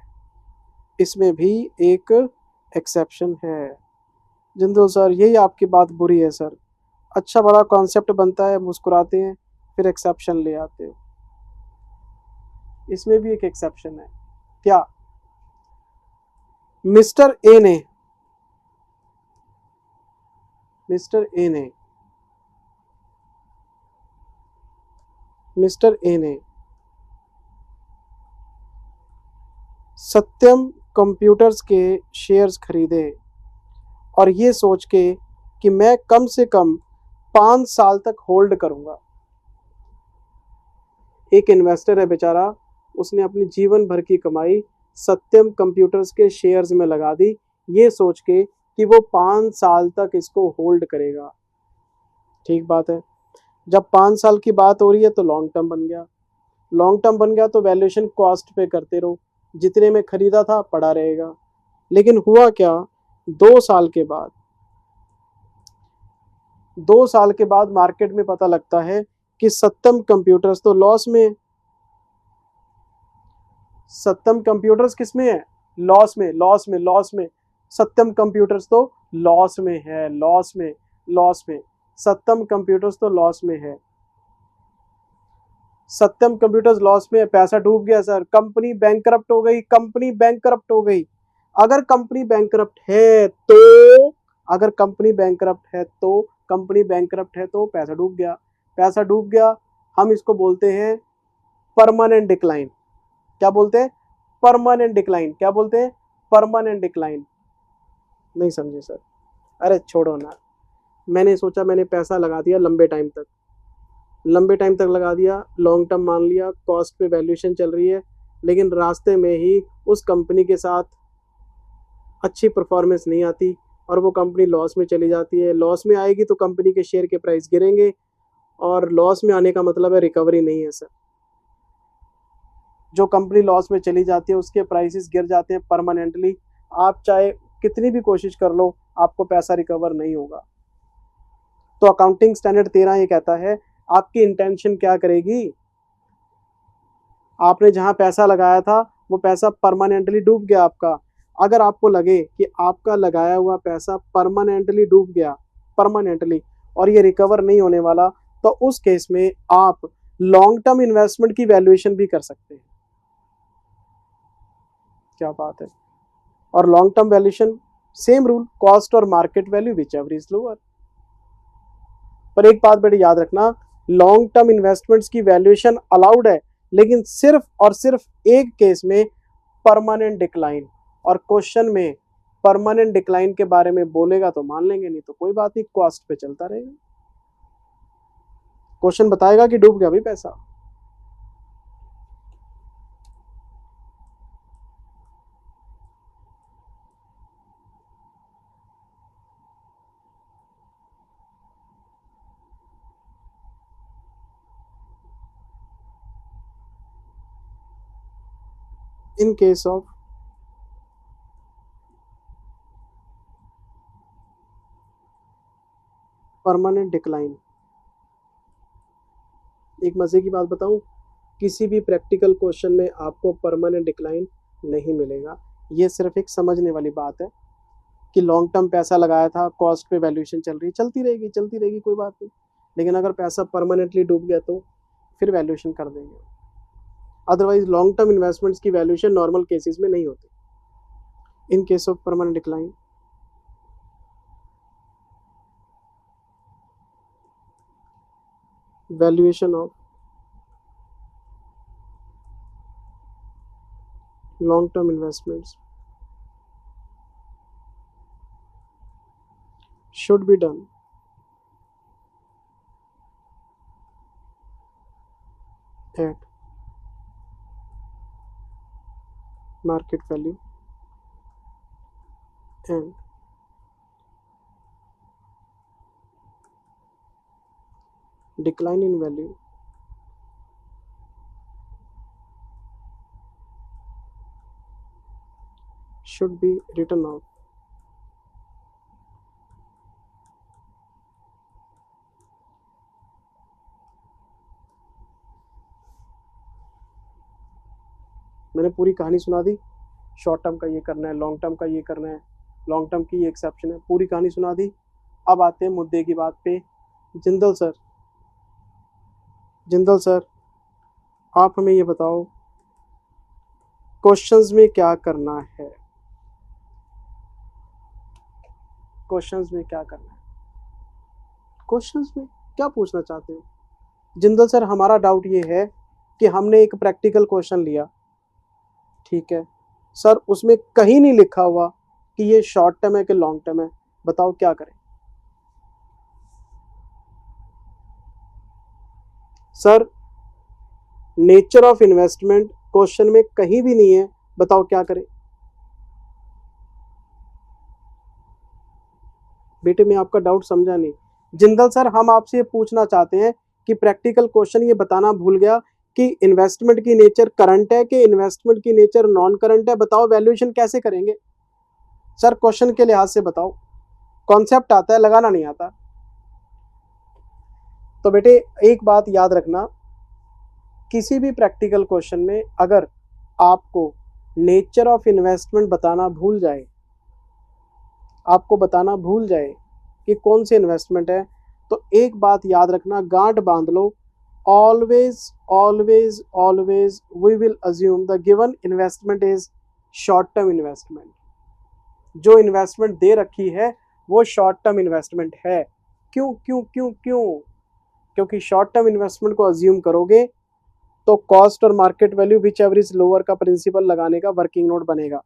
इसमें भी एक एक्सेप्शन है। जिंदो सर यही आपकी बात बुरी है सर, अच्छा बड़ा कॉन्सेप्ट बनता है, मुस्कुराते हैं, फिर एक्सेप्शन ले आते हो। इसमें भी एक एक्सेप्शन है। क्या? मिस्टर ए ने सत्यम कंप्यूटर्स के शेयर्स खरीदे और ये सोच के कि मैं कम से कम 5 साल तक होल्ड करूंगा। एक इन्वेस्टर है बेचारा, उसने अपनी जीवन भर की कमाई सत्यम कंप्यूटर्स के शेयर्स में लगा दी, ये सोच के कि वो 5 साल तक इसको होल्ड करेगा। ठीक बात है। जब 5 साल की बात हो रही है तो लॉन्ग टर्म बन गया। लॉन्ग टर्म बन गया तो वैल्यूएशन कॉस्ट पे करते रहो, जितने में खरीदा था पड़ा रहेगा। लेकिन हुआ क्या? 2 साल के बाद 2 साल के बाद मार्केट में पता लगता है कि सत्यम कंप्यूटर्स तो लॉस में है। सत्यम कंप्यूटर्स किस में है? लॉस में, लॉस में, लॉस में। सत्यम कंप्यूटर्स तो लॉस में है, लॉस में, लॉस में। सत्यम कंप्यूटर्स तो लॉस में है। सत्यम कंप्यूटर्स लॉस में है, पैसा डूब गया सर, कंपनी बैंकरप्ट हो गई, कंपनी बैंकरप्ट हो गई। अगर कंपनी बैंकरप्ट है तो अगर कंपनी बैंकरप्ट है तो कंपनी बैंकरप्ट है तो पैसा डूब गया, पैसा डूब गया। हम इसको बोलते हैं परमानेंट डिक्लाइन। क्या बोलते हैं? Permanent decline. क्या बोलते हैं? Permanent decline. नहीं समझे सर? अरे छोड़ो ना, मैंने सोचा मैंने पैसा लगा दिया लंबे टाइम तक लगा दिया, लॉन्ग टर्म मान लिया, कॉस्ट पे वैल्यूएशन चल रही है, लेकिन रास्ते में ही उस कंपनी के साथ अच्छी परफॉर्मेंस नहीं आती और वो कंपनी लॉस में चली जाती है। लॉस में आएगी तो कंपनी के शेयर के प्राइस गिरेंगे, और लॉस में आने का मतलब है रिकवरी नहीं है सर। जो कंपनी लॉस में चली जाती है उसके प्राइसेस गिर जाते हैं परमानेंटली। आप चाहे कितनी भी कोशिश कर लो, आपको पैसा रिकवर नहीं होगा। तो अकाउंटिंग स्टैंडर्ड 13 ये कहता है आपकी इंटेंशन क्या करेगी। आपने जहां पैसा लगाया था वो पैसा परमानेंटली डूब गया आपका। अगर आपको लगे कि आपका लगाया हुआ पैसा परमानेंटली डूब गया, परमानेंटली, और ये रिकवर नहीं होने वाला, तो उस केस में आप लॉन्ग टर्म इन्वेस्टमेंट की वैल्यूएशन भी कर सकते हैं। क्या बात है। और long term valuation same rule, cost और market value whichever is lower. पर एक बात बेटे याद रखना, लॉन्ग टर्म इन्वेस्टमेंट्स की वैल्यूएशन अलाउड है, लेकिन सिर्फ और सिर्फ एक केस में, परमानेंट डिक्लाइन, और क्वेश्चन में परमानेंट डिक्लाइन के बारे में बोलेगा तो मान लेंगे, नहीं तो कोई बात नहीं, कॉस्ट पे चलता रहेगा। क्वेश्चन बताएगा कि डूब गया भाई पैसा। In case of permanent decline, एक मजे की बात बताऊं, किसी भी प्रैक्टिकल क्वेश्चन में आपको परमानेंट डिक्लाइन नहीं मिलेगा। ये सिर्फ एक समझने वाली बात है कि लॉन्ग टर्म पैसा लगाया था, कॉस्ट पे वैल्यूएशन चल रही, चलती रहेगी, कोई बात नहीं। लेकिन अगर पैसा परमानेंटली डूब गया तो फिर वैल्यूएशन कर देंगे। अदरवाइज लॉन्ग टर्म इन्वेस्टमेंट्स की वैल्यूएशन नॉर्मल केसेस में नहीं होती। In case of permanent decline, valuation of long term investments should be done at market value and decline in value should be written off मैंने पूरी कहानी सुना दी, short term का ये करना है, लॉन्ग टर्म का ये करना है, लॉन्ग टर्म की ये एक्सेप्शन है, पूरी कहानी सुना दी। अब आते हैं मुद्दे की बात पे। जिंदल सर आप हमें ये बताओ, क्वेश्चंस में क्या करना है, क्वेश्चंस में क्या करना है, क्वेश्चंस में क्या पूछना चाहते हैं? जिंदल सर हमारा डाउट ये है कि हमने एक प्रैक्टिकल क्वेश्चन लिया, ठीक है सर, उसमें कहीं नहीं लिखा हुआ कि ये शॉर्ट टर्म है कि लॉन्ग टर्म है, बताओ क्या करें? Sir nature of investment question में कहीं भी नहीं है, बताओ क्या करें? बेटे मैं आपका डाउट समझा नहीं। जिंदल सर हम आपसे ये पूछना चाहते हैं कि प्रैक्टिकल क्वेश्चन ये बताना भूल गया कि इन्वेस्टमेंट की नेचर करंट है कि इन्वेस्टमेंट की नेचर नॉन करंट है, बताओ वैल्यूएशन कैसे करेंगे? सर क्वेश्चन के लिहाज से बताओ, कॉन्सेप्ट आता है, लगाना नहीं आता। तो बेटे एक बात याद रखना, किसी भी प्रैक्टिकल क्वेश्चन में अगर आपको नेचर ऑफ इन्वेस्टमेंट बताना भूल जाए, आपको बताना भूल जाए कि कौन सी इन्वेस्टमेंट है, तो एक बात याद रखना, गांठ बांध लो, always always always we will assume the given investment is short term investment. जो इन्वेस्टमेंट दे रखी है वो शॉर्ट टर्म इन्वेस्टमेंट है। क्यों क्यों क्यों क्यों? क्योंकि शॉर्ट टर्म इन्वेस्टमेंट को अज्यूम करोगे तो कॉस्ट और market value whichever is lower का प्रिंसिपल लगाने का वर्किंग नोट बनेगा,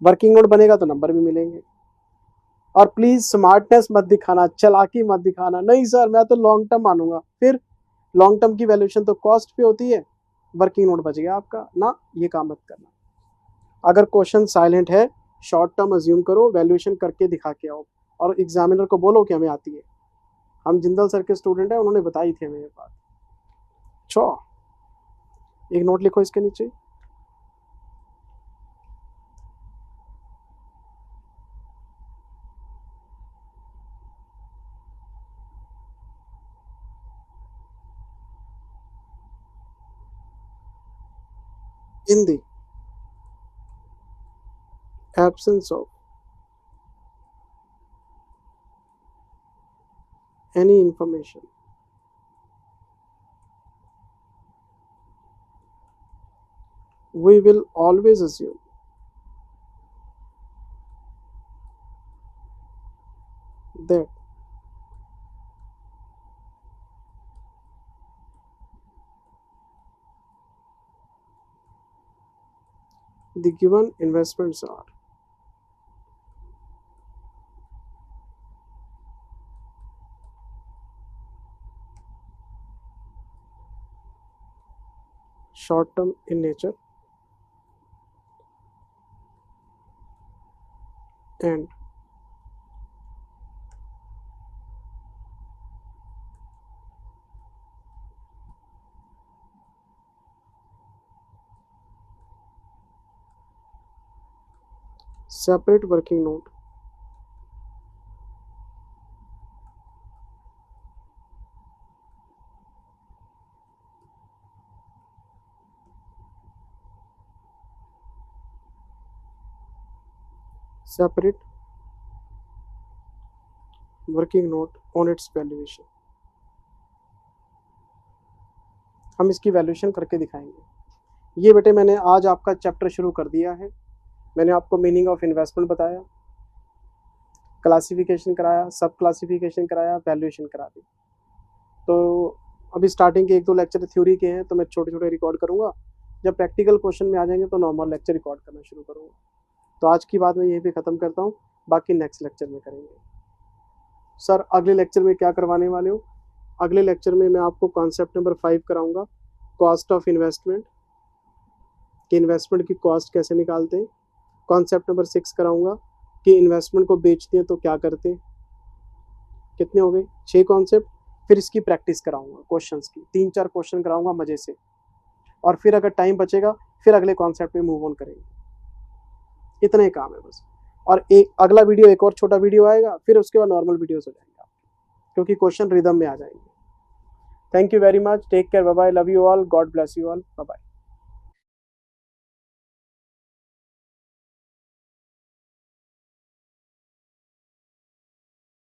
वर्किंग नोट बनेगा तो नंबर भी मिलेंगे। और प्लीज स्मार्टनेस मत दिखाना, चालाकी मत दिखाना, नहीं सर मैं तो लॉन्ग टर्म मानूंगा, फिर लॉन्ग टर्म की वैल्यूएशन तो कॉस्ट पे होती है, वर्किंग नोट बच गया आपका ना, ये काम मत करना। अगर क्वेश्चन साइलेंट है, शॉर्ट टर्म अज्यूम करो, वैल्यूएशन करके दिखा के आओ, और एग्जामिनर को बोलो कि हमें आती है। हम जिंदल सर के स्टूडेंट हैं, उन्होंने बताई थी हमें ये बात। एक नोट लिखो इसके नीचे, in the absence of any information we will always assume that The given investments are short term in nature and separate working note separate working note on its valuation। हम इसकी वैल्यूएशन करके दिखाएंगे। ये बेटे मैंने आज आपका चैप्टर शुरू कर दिया है। मैंने आपको मीनिंग ऑफ इन्वेस्टमेंट बताया, क्लासिफिकेशन कराया, सब क्लासिफिकेशन कराया, वैल्यूएशन करा दी। तो अभी स्टार्टिंग के 1-2 लेक्चर थ्योरी के हैं तो मैं छोटे छोटे रिकॉर्ड करूँगा। जब प्रैक्टिकल क्वेश्चन में आ जाएंगे तो नॉर्मल लेक्चर रिकॉर्ड करना शुरू करूँगा। तो आज की बात मैं यहीं पे ख़त्म करता हूँ, बाकी नेक्स्ट लेक्चर में करेंगे। सर अगले लेक्चर में क्या करवाने वाले हो? अगले लेक्चर में मैं आपको कॉन्सेप्ट नंबर 5 कराऊंगा, कॉस्ट ऑफ इन्वेस्टमेंट, कि इन्वेस्टमेंट की कॉस्ट कैसे निकालते हैं। कॉन्सेप्ट नंबर 6 कराऊंगा कि इन्वेस्टमेंट को बेचते हैं तो क्या करते हैं। कितने हो गए? 6 कॉन्सेप्ट। फिर इसकी प्रैक्टिस कराऊंगा, क्वेश्चंस की 3-4 क्वेश्चन कराऊंगा मजे से, और फिर अगर टाइम बचेगा फिर अगले कॉन्सेप्ट में मूव ऑन करेंगे। इतना ही काम है बस। और एक अगला वीडियो, एक और छोटा वीडियो आएगा, फिर उसके बाद नॉर्मल वीडियोस हो जाएंगे आपके, क्योंकि क्वेश्चन रिदम में आ जाएंगे। Thank you very much, take care, bye bye, love you all, God bless you all, bye bye.